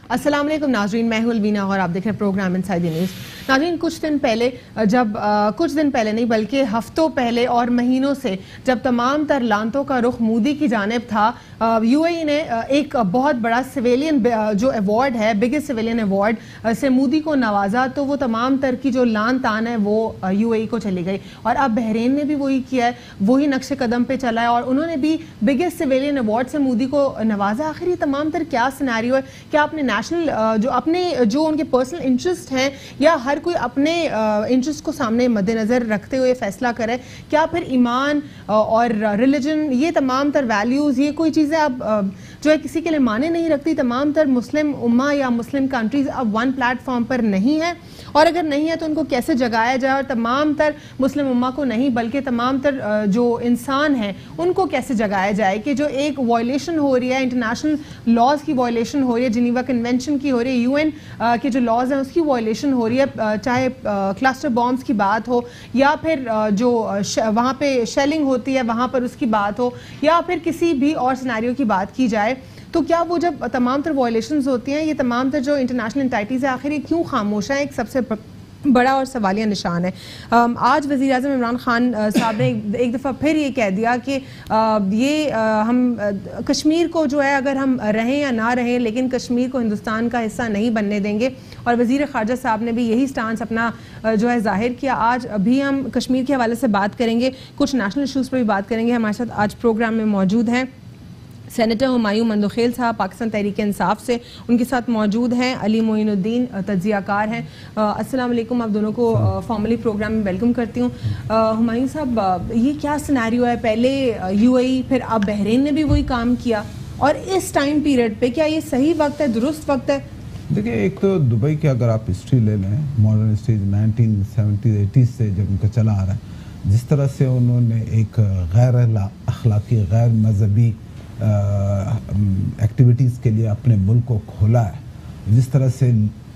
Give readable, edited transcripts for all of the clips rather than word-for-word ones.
अस्सलाम वालेकुम नाज़रीन, मैं हूं अलवीना और आप देख रहे हैं प्रोग्राम इनसाइड द न्यूज़। नाज़रीन, कुछ दिन पहले नहीं बल्कि हफ्तों पहले और महीनों से जब तमाम तर लानतों का रुख मोदी की जानिब था, यूएई ने एक बहुत बड़ा सिविलियन जो अवार्ड है, बिगेस्ट सिविलियन अवार्ड से मोदी को नवाजा, तो वो तमाम तर की जो लान तान है वो यूएई को चली गई। और अब बहरीन ने भी वही किया है, वही नक्शे कदम पे चला है और उन्होंने भी बिगेस्ट सिविलियन अवार्ड से मोदी को नवाजा। आखिर ये तमाम तर क्या सिनेरियो है? क्या अपने नेशनल जो उनके पर्सनल इंटरेस्ट हैं या हर कोई अपने इंटरेस्ट को सामने मद्देनज़र रखते हुए फैसला करे? क्या फिर ईमान और रिलीजन, ये तमाम तर वैल्यूज़, ये कोई चीज़ें अब जो है किसी के लिए माने नहीं रखती? तमाम तर मुस्लिम उम्मा या मुस्लिम कंट्रीज़ अब वन प्लेटफॉर्म पर नहीं है, और अगर नहीं है तो उनको कैसे जगाया जाए? और तमाम तर मुस्लिम उम्मा को नहीं बल्कि तमाम तर जो इंसान हैं उनको कैसे जगाया जाए कि जो एक वायलेशन हो रही है, इंटरनेशनल लॉज की वायलेशन हो रही है, जिनीवा कन्वेंशन की हो रही है, यूएन के जो लॉज हैं उसकी वायलेशन हो रही है, चाहे क्लस्टर बॉम्ब्स की बात हो या फिर जो वहाँ पे शेलिंग होती है वहाँ पर उसकी बात हो, या फिर किसी भी और सिनेरियो की बात की जाए, तो क्या वो जब तमाम तर वायलेशंस होती हैं, ये तमाम तर जो इंटरनेशनल एंटाइटीज़ है, आखिर ये क्यों खामोश है? एक सबसे बड़ा और सवालिया निशान है। आज वज़ीर आज़म इमरान खान साहब ने एक दफ़ा फिर ये कह दिया कि हम कश्मीर को जो है, अगर हम रहें या ना रहें, लेकिन कश्मीर को हिंदुस्तान का हिस्सा नहीं बनने देंगे। और वज़ीर ख़ारजा साहब ने भी यही स्टांस अपना जो है ज़ाहिर किया। आज अभी हम कश्मीर के हवाले से बात करेंगे, कुछ नेशनल इशूज़ पर भी बात करेंगे। हमारे साथ आज प्रोग्राम में मौजूद हैं सेनेटर हुमायूं मंदोखेल साहब पाकिस्तान तहरीक इंसाफ से, उनके साथ मौजूद हैं अली मोइनुद्दीन, तज्जियाकार हैं। अस्सलाम वालेकुम, आप दोनों को फॉर्मली प्रोग्राम में वेलकम करती हूँ। हुमायूं साहब, ये क्या सिनेरियो है? पहले यूएई, फिर अब बहरीन ने भी वही काम किया, और इस टाइम पीरियड पे क्या ये सही वक्त है, दुरुस्त वक्त है? देखिए, एक तो दुबई की अगर आप हिस्ट्री ले लें, मॉडर्न हिस्ट्री 1970-80 से जब उनका चला आ रहा है, जिस तरह से उन्होंने एक गैर अखलाकी, गैर मजहबी एक्टिविटीज़ के लिए अपने मुल्क को खोला है, जिस तरह से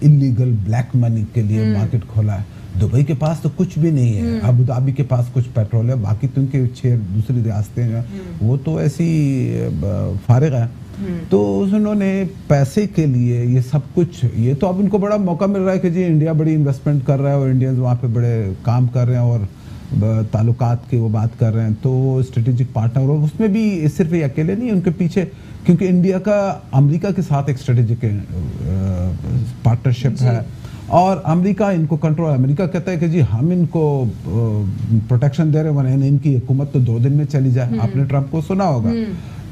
इलीगल ब्लैक मनी के लिए मार्केट खोला है। दुबई के पास तो कुछ भी नहीं है, अबू धाबी के पास कुछ पेट्रोल है, बाकी तो उनके 6 दूसरी रियासतें हैं वो तो ऐसी फारिग है। तो उन्होंने पैसे के लिए ये सब कुछ, ये तो अब उनको बड़ा मौका मिल रहा है कि जी इंडिया बड़ी इन्वेस्टमेंट कर रहा है और इंडियंस वहाँ पे बड़े काम कर रहे हैं और ताल्लुकात की वो बात कर रहे हैं, तो स्ट्रेटेजिक पार्टनर, और उसमें भी सिर्फ ये अकेले नहीं, उनके पीछे, क्योंकि इंडिया का अमेरिका के साथ एक स्ट्रेटेजिक पार्टनरशिप है और अमेरिका इनको कंट्रोल, अमेरिका कहता है कि जी हम इनको प्रोटेक्शन दे रहे हैं, इनकी हुकूमत तो 2 दिन में चली जाए। आपने ट्रंप को सुना होगा।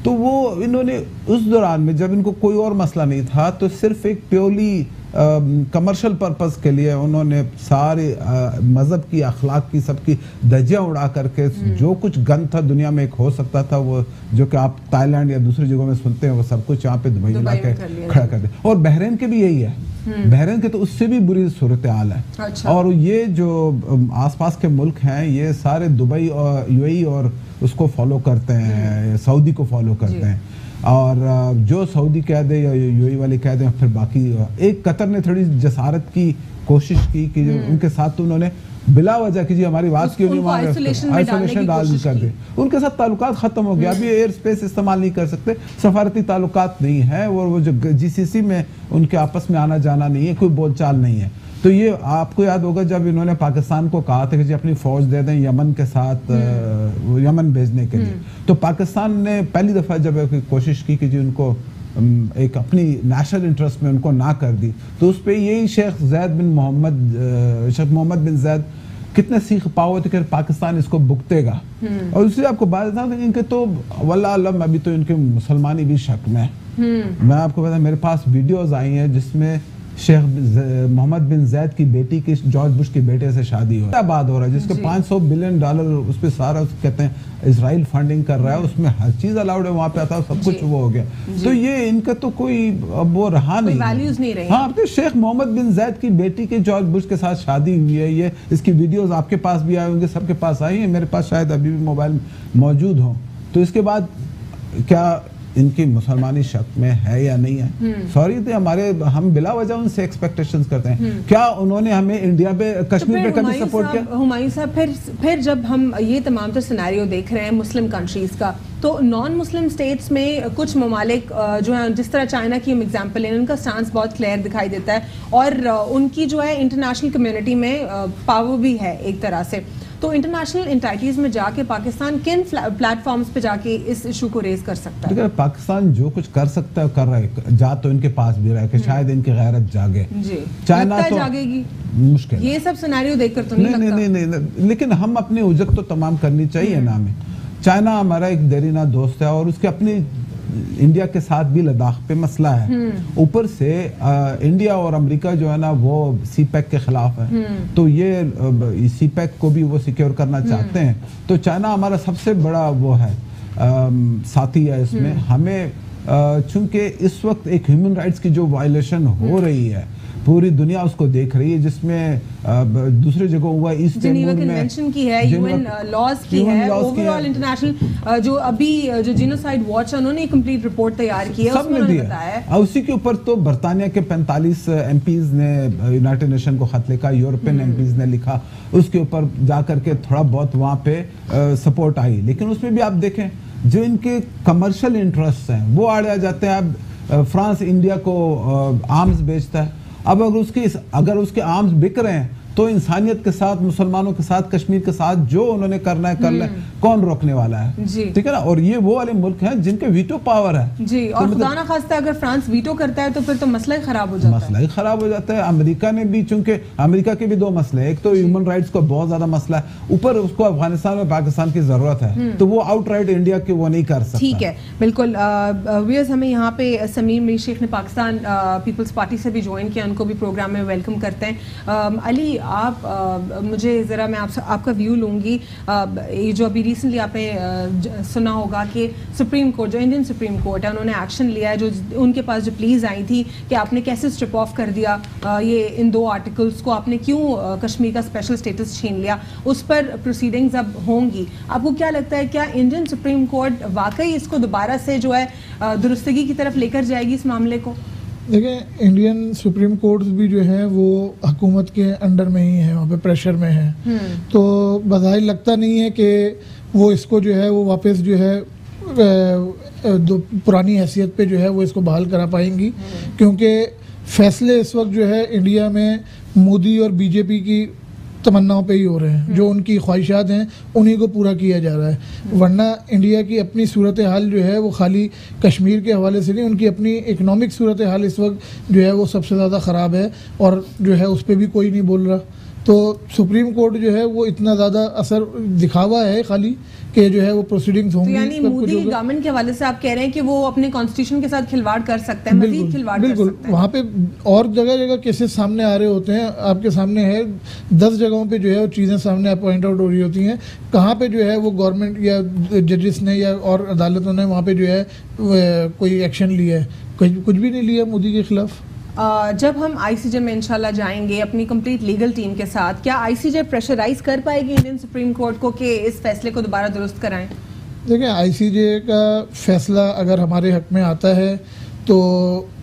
तो वो इन्होंने उस दौरान में जब इनको कोई और मसला नहीं था, तो सिर्फ एक प्योरली कमर्शियल पर्पस के लिए उन्होंने सारे मज़हब की, अखलाक की, सबकी धज्जियाँ उड़ा करके जो कुछ गंद था दुनिया में एक हो सकता था, वो जो कि आप थाईलैंड या दूसरी जगहों में सुनते हैं, वो सब कुछ यहाँ पे दुबई में लाके खड़ा कर दे। और बहरीन के भी यही है, बहरीन के तो उससे भी बुरी सूरत हाल है। अच्छा। और ये जो आसपास के मुल्क हैं, ये सारे दुबई और यूएई और उसको फॉलो करते हैं, सऊदी को फॉलो करते हैं, और जो सऊदी कह दे या यूएई वाले कह दें, फिर बाकी। एक कतर ने थोड़ी जसारत की कोशिश की कि उनके साथ तो उन्होंने बिला वजह की जी हमारी बात क्यों नहीं मान रहे, आइसोलेशन डाल कर दे, उनके साथ ताल्लुकात खत्म हो गया। अभी एयर स्पेस इस्तेमाल नहीं कर सकते, सफारती ताल्लुकात नहीं है, और वो जो जीसीसी में उनके आपस में आना जाना नहीं है, कोई बोलचाल नहीं है। तो ये आपको याद होगा जब इन्होंने पाकिस्तान को कहा था कि जी अपनी फौज दे दें यमन के साथ, यमन भेजने के लिए, तो पाकिस्तान ने पहली दफा जब कोशिश की कि जी उनको एक अपनी नेशनल इंटरेस्ट में उनको ना कर दी, तो उस पर यही शेख मोहम्मद बिन जैद कितने सीख पाओ थे कि पाकिस्तान इसको भुगतेगा। और उससे आपको बात था इनके तो वल्लाह अलम अभी तो इनके मुसलमानी भी शक में। मैं आपको बता, मेरे पास वीडियोस आई हैं जिसमें शेख मोहम्मद बिन जैद की बेटी की जॉर्ज बुश के बेटे से शादी हो रहा है, जिसके $500 बिलियन उस पर सारा कहते हैं इजराइल फंडिंग कर रहा है, उसमें हर चीज अलाउड है, वहाँ पे आता है सब कुछ वो हो गया। तो ये इनका तो कोई अब वो रहा नहीं, वैल्यूज नहीं रहे। हाँ, तो शेख मोहम्मद बिन जैद की बेटी की जॉर्ज बुश के साथ शादी हुई है, ये इसकी वीडियोज आपके पास भी आए होंगे, सबके पास आई है, मेरे पास शायद अभी भी मोबाइल मौजूद हो। तो इसके बाद क्या इनकी मुसलमानी शक में है या नहीं है। सॉरी, तो हम बिला वजह उनसे एक्सपेक्टेशंस करते हैं। क्या उन्होंने हमें इंडिया पे, कश्मीर पे कभी सपोर्ट किया? हुमायूं साहब, फिर जब हम ये तमाम तो सिनेरियो देख रहे हैं मुस्लिम कंट्रीज का, तो नॉन मुस्लिम स्टेट्स में कुछ ममालिक जो है, जिस तरह चाइना की हम एग्जांपल लें, उनका स्टांस बहुत क्लियर दिखाई देता है और उनकी जो है इंटरनेशनल कम्युनिटी में पावर भी है एक तरह से। तो इंटरनेशनल एंटिटीज में जाके पाकिस्तान किन प्लेटफॉर्म्स पे जाके इस इशू को रेज कर सकता है? पाकिस्तान जो कुछ कर सकता है कर रहा है, जा तो इनके पास भी रहा है कि शायद इनकी गैरत जागे। जी, चाइना तो जागेगी मुश्किल, ये सब सिनेरियो देखकर तो नहीं लगता। नहीं, लेकिन हम अपनी उजत तो तमाम करनी चाहिए ना हमें। चाइना हमारा एक देरीना दोस्त है और उसके अपनी इंडिया के साथ भी लद्दाख पे मसला है। ऊपर से इंडिया और अमेरिका जो है ना वो सीपैक के खिलाफ है, तो ये सीपैक को भी वो सिक्योर करना चाहते हैं। तो चाइना हमारा सबसे बड़ा वो है साथी है इसमें। हमें चूंकि इस वक्त एक ह्यूमन राइट्स की जो वायलेशन हो रही है, पूरी दुनिया उसको देख रही है, जिसमें दूसरे जगह हुआ ईस्ट जिनेवा कन्वेंशन की है, यूएन लॉज की है, ओवरऑल इंटरनेशनल जो अभी जो जीनोसाइड वॉच है उन्होंने एक कंप्लीट रिपोर्ट तैयार की है, उसमें उन्होंने बताया है। और उसी के ऊपर तो बरतानिया के 45 एमपीज ने यूनाइटेड नेशन को खत लिखा, यूरोपियन एमपीज ने लिखा, उसके ऊपर जाकर के थोड़ा बहुत वहाँ पे सपोर्ट आई। लेकिन उसमें भी आप देखें जो इनके कमर्शियल इंटरेस्ट हैं वो आड़े आ जाते हैं। अब फ्रांस इंडिया को आर्म्स बेचता है, अब अगर उसके आर्म्स बिक रहे हैं तो इंसानियत के साथ, मुसलमानों के साथ, कश्मीर के साथ जो उन्होंने करना है कर ले, कौन रोकने वाला है? ठीक है ना। और ये वो वाले मुल्क हैं जिनके वीटो पावर है जी, और खुदा ना खास्ता अगर फ्रांस वीटो करता है तो फिर तो मसला ही खराब हो जाता है। अमेरिका ने भी, चूंकि अमेरिका के भी दो मसले हैं, एक तो ह्यूमन राइट्स का बहुत ज्यादा मसला है, ऊपर उसको अफगानिस्तान में पाकिस्तान की जरूरत है, तो वो आउटराइट इंडिया के वो नहीं कर सकता। ठीक है, बिल्कुल। व्यूअर्स, हमें यहाँ पे समीम मीर शेख ने पाकिस्तान पीपल्स पार्टी से भी ज्वाइन किया, उनको भी प्रोग्राम में वेलकम करते हैं। अली, आप मुझे ज़रा, मैं आपका व्यू लूँगी। ये जो अभी रिसेंटली आपने सुना होगा कि सुप्रीम कोर्ट, जो इंडियन सुप्रीम कोर्ट है, उन्होंने एक्शन लिया है, जो उनके पास जो प्लीज़ आई थी कि आपने कैसे स्ट्रिप ऑफ कर दिया ये इन 2 आर्टिकल्स को, आपने क्यों कश्मीर का स्पेशल स्टेटस छीन लिया, उस पर प्रोसीडिंग्स अब होंगी। आपको क्या लगता है, क्या इंडियन सुप्रीम कोर्ट वाकई इसको दोबारा से जो है दुरुस्तगी की तरफ लेकर जाएगी इस मामले को? देखिए, इंडियन सुप्रीम कोर्ट भी जो है वो हुकूमत के अंडर में ही है, वहाँ पे प्रेशर में है, तो बज़ाहिर लगता नहीं है कि वो इसको जो है वो वापस जो है पुरानी हैसियत पे जो है वो इसको बहाल करा पाएंगी, क्योंकि फैसले इस वक्त जो है इंडिया में मोदी और बीजेपी की तमन्नाओं पे ही हो रहे हैं, जो उनकी ख्वाहिशात हैं उन्हीं को पूरा किया जा रहा है। वरना इंडिया की अपनी सूरत हाल जो है वो खाली कश्मीर के हवाले से नहीं, उनकी अपनी इकनॉमिक सूरत हाल इस वक्त जो है वो सबसे ज़्यादा ख़राब है और जो है उस पर भी कोई नहीं बोल रहा। तो सुप्रीम कोर्ट जो है वो इतना ज़्यादा असर दिखावा है खाली कि जो है वो प्रोसीडिंग्स होंगी। तो यानी मोदी की गवर्नमेंट के हवाले से आप कह रहे हैं कि वो अपने कॉन्स्टिट्यूशन के साथ खिलवाड़ कर सकते हैं, मजीद खिलवाड़ कर सकते हैं। वहाँ पे और जगह जगह केसेस सामने आ रहे होते हैं, आपके सामने है 10 जगहों पे जो है वो चीज़ें सामने पॉइंट आउट हो रही होती हैं, कहाँ पे जो है वो गवर्नमेंट या जजेस ने या और अदालतों ने वहाँ पे जो है कोई एक्शन लिया है, कुछ भी नहीं लिया मोदी के खिलाफ। जब हम आईसीजे में इंशाल्लाह जाएंगे अपनी कंप्लीट लीगल टीम के साथ, क्या आईसीजे प्रेशराइज कर पाएगी इंडियन सुप्रीम कोर्ट को कि इस फैसले को दोबारा दुरुस्त कराएं? देखिए, आईसीजे का फैसला अगर हमारे हक में आता है तो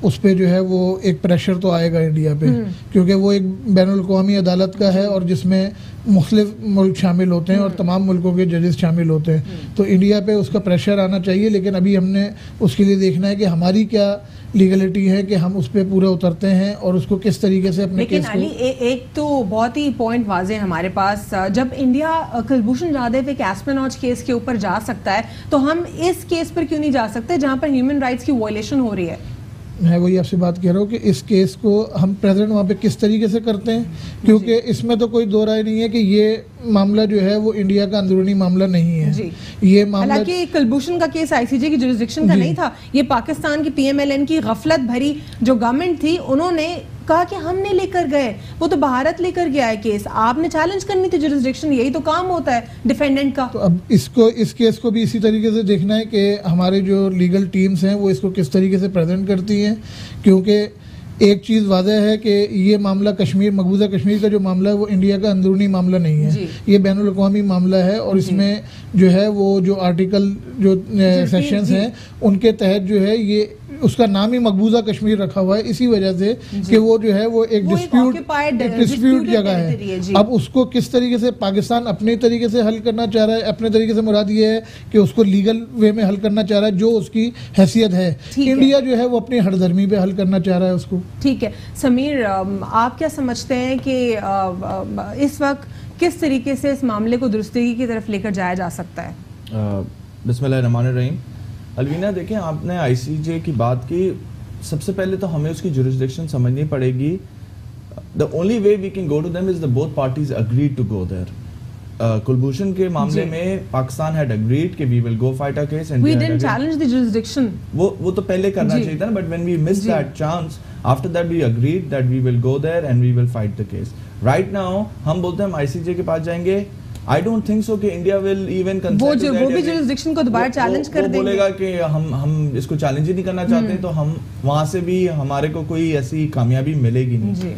उस पर जो है वो एक प्रेशर तो आएगा इंडिया पे, क्योंकि वो एक बैनुल-अक़वामी अदालत का है और जिसमें मुख्तलिफ मुल्क शामिल होते हैं और तमाम मुल्कों के जजेस शामिल होते हैं, तो इंडिया पे उसका प्रेशर आना चाहिए। लेकिन अभी हमने उसके लिए देखना है कि हमारी क्या लीगलिटी है कि हम उस पर पूरे उतरते हैं और उसको किस तरीके से अपने लेकिन अली, एक तो बहुत ही पॉइंट वाजे हमारे पास, जब इंडिया कुलभूषण जाधव एक एस्पेनॉज केस के ऊपर जा सकता है तो हम इस केस पर क्यों नहीं जा सकते जहां पर ह्यूमन राइट्स की वायलेशन हो रही है? मैं वही आपसे बात कह रहा हूँ कि इस केस को हम प्रेजेंट वहाँ पे किस तरीके से करते हैं, क्योंकि इसमें तो कोई दो राय नहीं है कि ये मामला जो है वो इंडिया का अंदरूनी मामला नहीं है जी। ये मामला, हालांकि कुलभूषण का केस आईसीजे की जुरिसडिक्शन का नहीं था, ये पाकिस्तान की पीएमएलएन की गफलत भरी जो गवर्नमेंट थी उन्होंने कहा कि हमने लेकर गए, वो तो भारत लेकर गया है केस, आपने चैलेंज करनी थी जुरिसडिक्शन, यही तो काम होता है डिफेंडेंट का। तो अब इस केस को भी इसी तरीके से देखना है कि हमारे जो लीगल टीम्स हैं वो इसको किस तरीके से प्रेजेंट करती हैं, क्योंकि एक चीज़ वाज़ह है कि ये मामला कश्मीर, मकबूजा कश्मीर का जो मामला है वो इंडिया का अंदरूनी मामला नहीं है, ये बैनुल अक़वामी मामला है। और इसमें जो है वो जो आर्टिकल जो सेक्शंस हैं उनके तहत जो है ये उसका नाम ही मकबूजा कश्मीर रखा हुआ है इसी वजह से कि वो जो है वो एक डिस्प्यूट जगह है। अब उसको किस तरीके से पाकिस्तान अपने तरीके से हल करना चाह रहा है, अपने तरीके से मुराद ये है कि उसको लीगल वे में हल करना चाह रहा है जो उसकी हैसियत है। इंडिया जो है वो अपनी हरदर्मी पे हल करना चाह रहा है उसको। ठीक है समीर, आप क्या समझते हैं कि इस वक्त किस तरीके से इस मामले को दुरुस्तगी की तरफ लेकर जाया जा सकता है? बिस्मिल्लाहिर्रहमानिर्रहीम। अलवीना देखें, आपने आईसीजे की बात की, सबसे पहले तो हमें उसकी जुरिस्डिक्शन समझनी पड़ेगी। The only way we can go to them is the both parties agreed to go there. Kulbhushan के मामले में पाकिस्तान हैड अग्रीड कि we will go fight a case and we didn't challenge the jurisdiction. वो तो पहले करना चाहिए था ना, but when we miss that chance, after that we agreed that we will go there and we will fight the case. Right now हम बोलते हैं हम आईसीजे के पास जाएंगे। I don't think so कि इंडिया will even consent वो भी jurisdiction को दोबारा चैलेंज कर देंगे। बोलेगा कि हम इसको चैलेंज ही नहीं करना चाहते, तो हम वहां से भी हमारे को कोई ऐसी कामयाबी मिलेगी नहीं।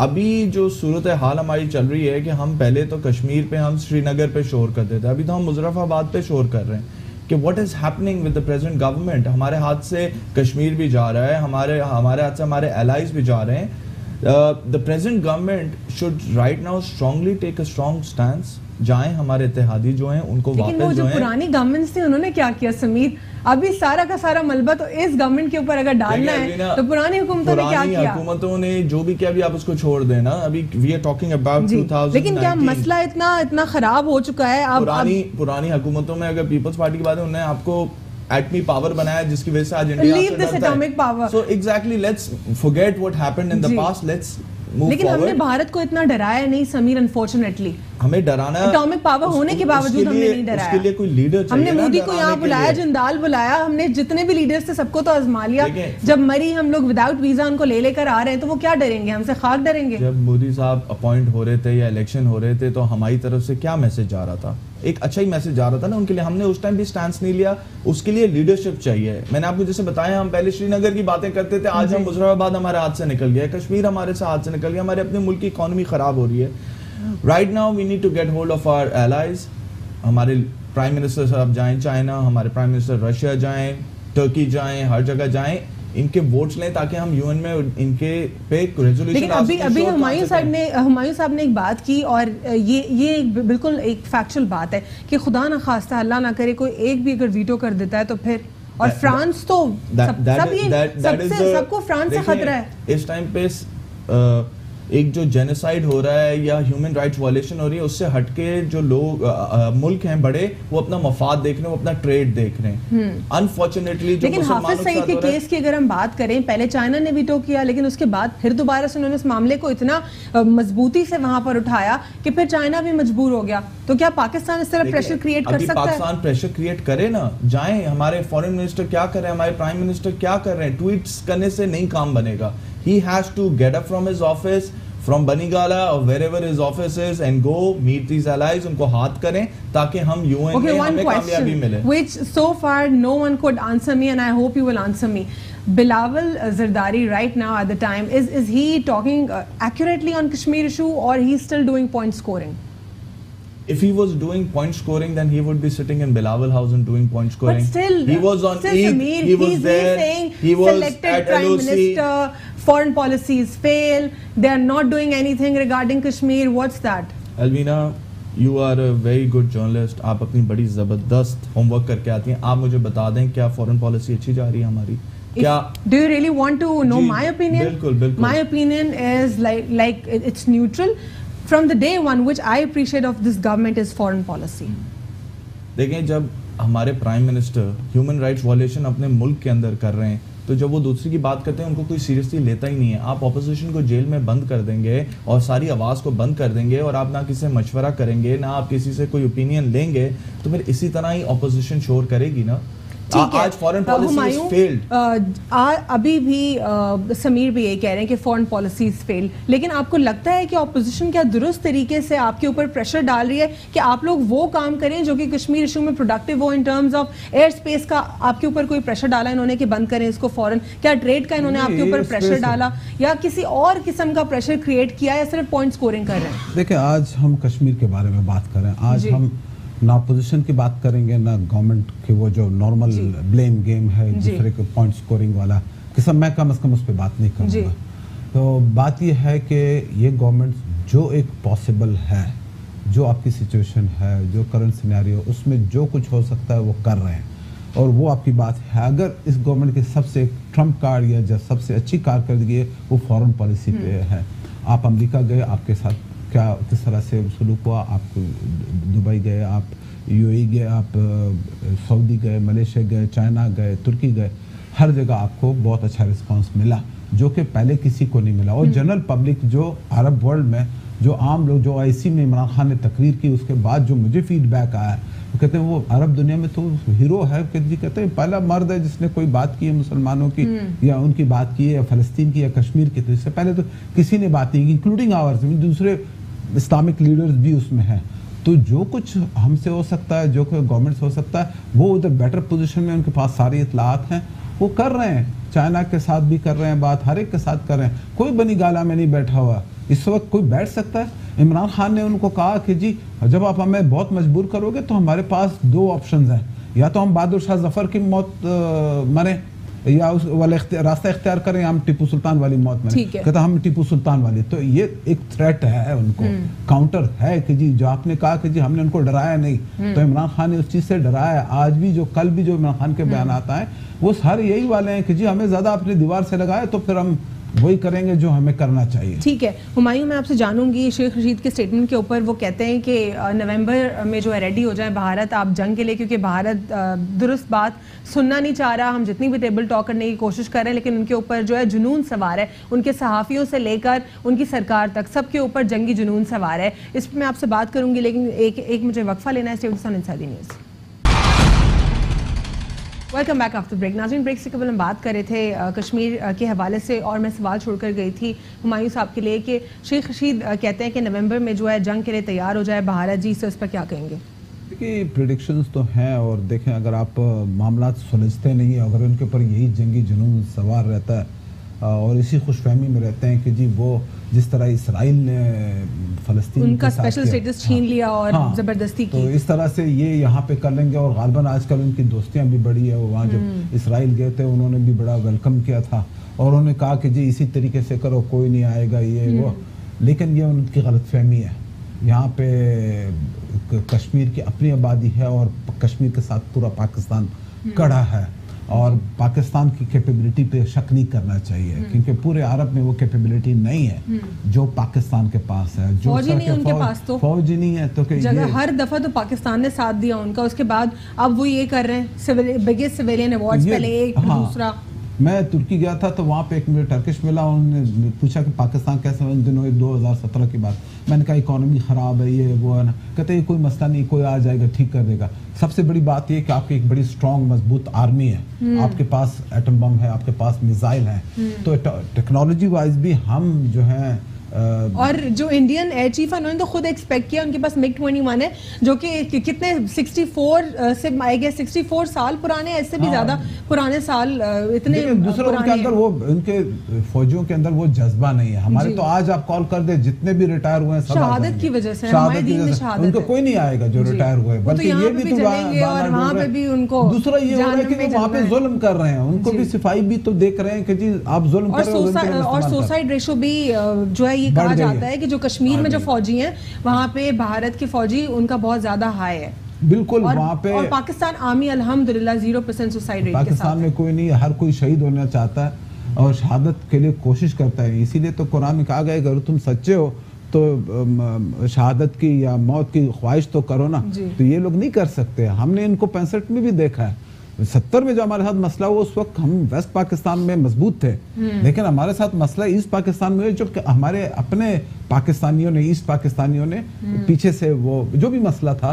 अभी जो सूरत हाल हमारी चल रही है कि हम पहले तो कश्मीर पे हम श्रीनगर पे शोर करते थे, अभी तो हम मुजफ्फराबाद पे शोर कर रहे हैं कि what is happening with the present government. हमारे हाथ से कश्मीर भी जा रहा है, हमारे हाथ से हमारे एलाइज भी जा रहे हैं। The present government should right now strongly take a strong stance। जाएं हमारे इत्तेहादी जो हैं उनको वापस जो हैं। लेकिन वो जो पुरानी गवर्नमेंट्स थी उन्होंने क्या किया समीर? अभी सारा का सारा मलबा तो इस गवर्नमेंट के ऊपर अगर डालना है तो पुरानी हुकूमतों ने क्या किया? हुकूमतों ने जो भी किया, अभी आप उसको छोड़ देना। अभी वी आर टॉकिंग अबाउट 2019। लेकिन क्या मसला इतना खराब हो चुका है? पुरानी हुकूमतों में अगर पीपल्स पार्टी की बात है, उन्होंने आपको एटमी पावर बनाया जिसकी वजह से आज India leave this atomic power. So exactly, let's forget what happened in the past, let's move लेकिन फॉरवर्ड। हमने भारत को इतना डराया नहीं समीर, अनफॉर्चुनेटली। हमें डराना, एटॉमिक पावर होने के बावजूद हमने नहीं डराया। उसके लिए कोई लीडर चाहिए। हमने मोदी को यहाँ बुलाया, जिंदाल बुलाया, हमने जितने भी लीडर्स थे सबको तो आजमा लिया। जब मरी हम लोग विदाउट वीजा उनको ले लेकर आ रहे हैं तो वो क्या डरेंगे? हमसे खाक डरेंगे? जब मोदी साहब अपॉइंट हो रहे थे या इलेक्शन हो रहे थे तो हमारी तरफ से क्या मैसेज जा रहा था? एक अच्छा ही मैसेज जा रहा था ना उनके लिए। हमने उस टाइम भी स्टैंड नहीं लिया। उसके लिए लीडरशिप चाहिए। मैंने आपको जैसे बताया, हम पहले श्रीनगर की बातें करते थे, आज हम मुजफ्फराबाद हमारे हाथ से निकल गया, कश्मीर हमारे से हाथ से निकल गया, हमारे अपने मुल्क की इकोनॉमी खराब हो रही है। Right now we need to get hold of our allies. हमारे प्राइम मिनिस्टर साहब जाएं चाइना, हमारे प्राइम मिनिस्टर रशिया जाएं, टर्की जाएं, हर जगह जाएं, इनके वोट्स लें ताकि हम यूएन में इनके पे रेजोल्यूशन। लेकिन अभी हुमायूं साहब ने एक बात की, और ये बिल्कुल एक फैक्चुअल बात है कि खुदा ना खास्ता अल्लाह ना करे कोई एक भी अगर वीटो कर देता है तो फिर, और फ्रांस तो सबको फ्रांस से खतरा है इस टाइम पे। एक जो जेनोसाइड हो रहा है या ह्यूमन राइट्स वायलेशन हो रही है, उससे हटके जो लोग मुल्क हैं बड़े, वो अपना मफाद देख रहे हैं, वो अपना ट्रेड देख रहे हैं। अनफॉर्चुनेटली लेकिन हाफिज सईद के केस की अगर हम बात करें, पहले चाइना ने वीटो किया, लेकिन उसके बाद फिर दोबारा से उन्होंने इस मामले को इतना मजबूती से वहां पर उठाया कि फिर चाइना भी मजबूर हो गया। तो क्या पाकिस्तान इस तरह प्रेशर क्रिएट कर सकता है? पाकिस्तान प्रेशर क्रिएट करे ना, जाएं। हमारे फॉरेन मिनिस्टर क्या कर रहे हैं, हमारे प्राइम मिनिस्टर क्या कर रहे हैं? ट्वीट्स करने से नहीं काम बनेगा। He has to get up from his office, from Banigala or wherever his office is, and go meet these allies. उनको हाथ करें ताकि हम UN में हमें कामयाबी मिले. Which so far no one could answer me, and I hope you will answer me. Bilawal Zardari right now at the time, is he talking accurately on Kashmir issue, or he's still doing point scoring? If he was doing point scoring, then he would be sitting in Bilawal House and doing point scoring. But still, he was on Eid, he was there, saying he was selected at Prime LOC. Minister, foreign policies fail, they are not doing anything regarding Kashmir. What's that? Alvina, you are a very good journalist. आप अपनी बड़ी ज़बरदस्त homework करके आती हैं। आप मुझे बता दें क्या foreign policy अच्छी जा रही है हमारी? क्या? Do you really want to know my opinion? बिल्कुल। My opinion is like it's neutral. From the day one, which I appreciate of this government is foreign policy. देखें, जब हमारे prime minister human rights violation अपने मुल्क के अंदर कर रहे हैं, तो जब वो दूसरी की बात करते हैं उनको कोई सीरियसली लेता ही नहीं है। आप ऑपोजिशन को जेल में बंद कर देंगे और सारी आवाज़ को बंद कर देंगे, और आप ना किसी से मशवरा करेंगे, ना आप किसी से कोई ओपिनियन लेंगे, तो फिर इसी तरह ही ऑपोजिशन शोर करेगी ना। आज फॉरेन पॉलिसी फेल्ड। अभी भी समीर भी ये कह रहे हैं कि फॉरेन पॉलिसीज फेल, लेकिन आपको लगता है कि ऑपोजिशन क्या दुरुस्त तरीके से आपके ऊपर प्रेशर डाल रही है कि आप लोग वो काम करें जो कि कश्मीर इशू में प्रोडक्टिव हो? In terms of air space का आपके ऊपर कोई प्रेशर डाला इन्होंने कि बंद करें इसको फौरन? क्या ट्रेड का इन्होंने आपके ऊपर प्रेशर डाला या किसी और किस्म का प्रेशर क्रिएट किया या सिर्फ पॉइंट स्कोरिंग कर रहे हैं? देखिए, आज हम कश्मीर के बारे में बात करें, आज हम ना अपोजिशन की बात करेंगे ना गवर्नमेंट के वो जो नॉर्मल ब्लेम गेम है दूसरे के पॉइंट स्कोरिंग वाला किस्म, मैं कम से कम उस पर बात नहीं करूँगा। तो बात यह है कि ये गवर्नमेंट जो एक पॉसिबल है, जो आपकी सिचुएशन है, जो करंट सिनेरियो, उसमें जो कुछ हो सकता है वो कर रहे हैं और वो आपकी बात है। अगर इस गवर्नमेंट की सबसे ट्रम्प कार्ड या जो सबसे अच्छी कारकर्दगी है वो फॉरेन पॉलिसी पे है। आप अमेरिका गए, आपके साथ क्या किस तरह से सलूक हुआ? आप दुबई गए, आप यूएई गए, आप सऊदी गए, मलेशिया गए, चाइना गए, तुर्की गए, हर जगह आपको बहुत अच्छा रिस्पांस मिला जो कि पहले किसी को नहीं मिला। और जनरल पब्लिक जो अरब वर्ल्ड में जो आम लोग जो आईसी में इमरान खान ने तकरीर की उसके बाद जो मुझे फीडबैक आया, वो कहते हैं वो अरब दुनिया में तो हीरो है। कहते हैं पहला मर्द है जिसने कोई बात की है मुसलमानों की या उनकी बात की है या फ़लस्तीन की या कश्मीर की, तो इससे पहले तो किसी ने बात नहीं की, इंक्लूडिंग आवर्स, दूसरे इस्लामिक लीडर्स भी उसमें हैं। तो जो कुछ हमसे हो सकता है, जो कोई गवर्नमेंट से हो सकता है, वो उधर बेटर पोजीशन में, उनके पास सारी इतलात हैं, वो कर रहे हैं। चाइना के साथ भी कर रहे हैं बात, हर एक के साथ कर रहे हैं, कोई बनी गाला में नहीं बैठा हुआ। इस वक्त कोई बैठ सकता है? इमरान खान ने उनको कहा कि जी जब आप हमें बहुत मजबूर करोगे तो हमारे पास दो ऑप्शंस हैं, या तो हम बहादुर शाह जफर की मौत मरें या उस वाले रास्ता इख्तियार करें, हम टीपू सुल्तान वाली मौत में। कहता हम टीपू सुल्तान वाली। तो ये एक थ्रेट है, उनको काउंटर है कि जी जो आपने कहा कि जी हमने उनको डराया नहीं, तो इमरान खान ने उस चीज से डराया। आज भी जो कल भी जो इमरान खान के बयान आता है वो सारे यही वाले हैं कि जी हमें ज्यादा अपनी दीवार से लगाए तो फिर हम वही करेंगे जो हमें करना चाहिए। ठीक है हुमायूं, मैं आपसे जानूंगी शेख रशीद के स्टेटमेंट के ऊपर। वो कहते हैं कि नवंबर में जो है रेडी हो जाए भारत आप जंग के लिए, क्योंकि भारत दुरुस्त बात सुनना नहीं चाह रहा। हम जितनी भी टेबल टॉक करने की कोशिश कर रहे हैं लेकिन उनके ऊपर जो है जुनून सवार है, उनके सहाफ़ियों से लेकर उनकी सरकार तक सबके ऊपर जंगी जुनून सवार है। इस पर मैं आपसे बात करूंगी लेकिन एक मुझे वक्फा लेना है। Stay with inside news. Welcome back after break. नाज़रीन, ब्रेक से कबल हम बात कर रहे थे कश्मीर के हवाले से और मैं सवाल छोड़कर गई थी हुमायूं साहब के लिए कि शेख रशीद कहते हैं कि नवंबर में जो है जंग के लिए तैयार हो जाए भारत। जी सर, इस पर क्या कहेंगे? देखिए, प्रेडिक्शंस तो हैं और देखें अगर आप मामला सुलझते नहीं है, अगर उनके ऊपर यही जंगी जुनून सवार रहता है और इसी खुशफहमी में रहते हैं कि जी वो जिस तरह इसराइल ने फ़लस्तीन उनका स्पेशल स्टेटस छीन लिया और ज़बरदस्ती की, तो इस तरह से ये यहाँ पे कर लेंगे। और गालबन आजकल उनकी दोस्तियाँ भी बढ़ी है। वो वहाँ जब इसराइल गए थे उन्होंने भी बड़ा वेलकम किया था और उन्होंने कहा कि जी इसी तरीके से करो, कोई नहीं आएगा ये वो। लेकिन ये उनकी गलतफहमी है। यहाँ पे कश्मीर की अपनी आबादी है और कश्मीर के साथ पूरा पाकिस्तान कड़ा है और पाकिस्तान की कैपेबिलिटी पे शक नहीं करना चाहिए क्योंकि पूरे अरब में वो कैपेबिलिटी नहीं है जो पाकिस्तान के पास है। जो फौज ही नहीं है उनके पास, तो फौज ही नहीं है तो हर दफा तो पाकिस्तान ने साथ दिया उनका, उसके बाद अब वो ये कर रहे हैं बिगेस्ट सिविलियन अवार्ड्स, पहले एक दूसरा। मैं तुर्की गया था तो वहाँ पे एक मुझे टर्किश मिला, उन्होंने पूछा कि पाकिस्तान कैसे, उन दिनों 2017 की बात, मैंने कहा इकोनॉमी ख़राब है ये वो है ना, कहते हैं कोई मसला नहीं, कोई आ जाएगा ठीक कर देगा। सबसे बड़ी बात ये कि आपकी एक बड़ी स्ट्रॉन्ग मजबूत आर्मी है, आपके पास एटम बम है, आपके पास मिसाइल है, तो टेक्नोलॉजी वाइज भी हम जो है और जो इंडियन एयर चीफ है उन्होंने तो खुद एक्सपेक्ट किया, उनके पास MiG-21 है जो कि कितने 64 से आई गेस 64 साल पुराने, ऐसे भी ज्यादा पुराने साल, इतने दूसरे उनके अंदर वो उनके फौजियों के अंदर वो जज्बा नहीं है। हमारे तो आज आप कॉल कर दे जितने भी रिटायर हुए हैं सब शहादत की वजह से, हमारे दीन में शहादत उनको कोई नहीं आएगा जो रिटायर हुए, बल्कि ये भी तो और वहाँ पे भी उनको दूसरा ये हो रहा है कि वहाँ पे जुल्म कर रहे हैं, उनको भी सिपाही भी तो देख रहे हैं कि जी आप जुल्म कर रहे हो। और सुसाइड रेशो भी जो है ये कहा जाता है कि जो कश्मीर में जो फौजी हैं वहाँ पे भारत के फौजी उनका बहुत ज्यादा हाई है। बिल्कुल वहाँ पे और पाकिस्तान आर्मी अल्हम्दुलिल्लाह 0% सुसाइड रेट पाकिस्तान में कोई नहीं, हर कोई शहीद होना चाहता है और शहादत के लिए कोशिश करता है। इसीलिए तो कुरान में कहा गया अगर तुम सच्चे हो तो शहादत की या मौत की ख्वाहिश तो करो ना, तो ये लोग नहीं कर सकते। हमने इनको 65 में भी देखा है, 70 में जो हमारे साथ मसला हुआ उस वक्त हम वेस्ट पाकिस्तान में मजबूत थे, लेकिन हमारे साथ मसला ईस्ट पाकिस्तान में जो हमारे अपने पाकिस्तानियों ने, ईस्ट पाकिस्तानियों ने पीछे से वो जो भी मसला था,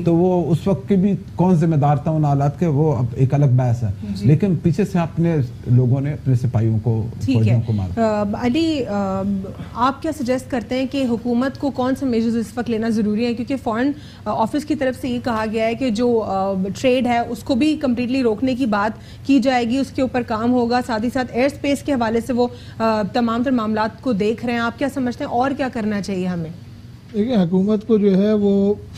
तो वो उस वक्त के भी कौन जिम्मेदार था उन हालात के, वो अब एक अलग बहस है, लेकिन पीछे से अपने लोगों ने अपने सिपाहियों को, फौजियों को मारा। अली, आप क्या सजेस्ट करते हैं कि हुकूमत को कौन से मेजर्स इस वक्त लेना ज़रूरी है, क्योंकि फॉरेन ऑफिस की तरफ से ये कहा गया है कि जो ट्रेड है उसको भी कम्प्लीटली रोकने की बात की जाएगी, उसके ऊपर काम होगा, साथ ही साथ एयर स्पेस के हवाले से वो तमाम तर मामला को देख रहे हैं। आप क्या समझते हैं और क्या करना चाहिए हमें? देखिए, हुकूमत को जो है वो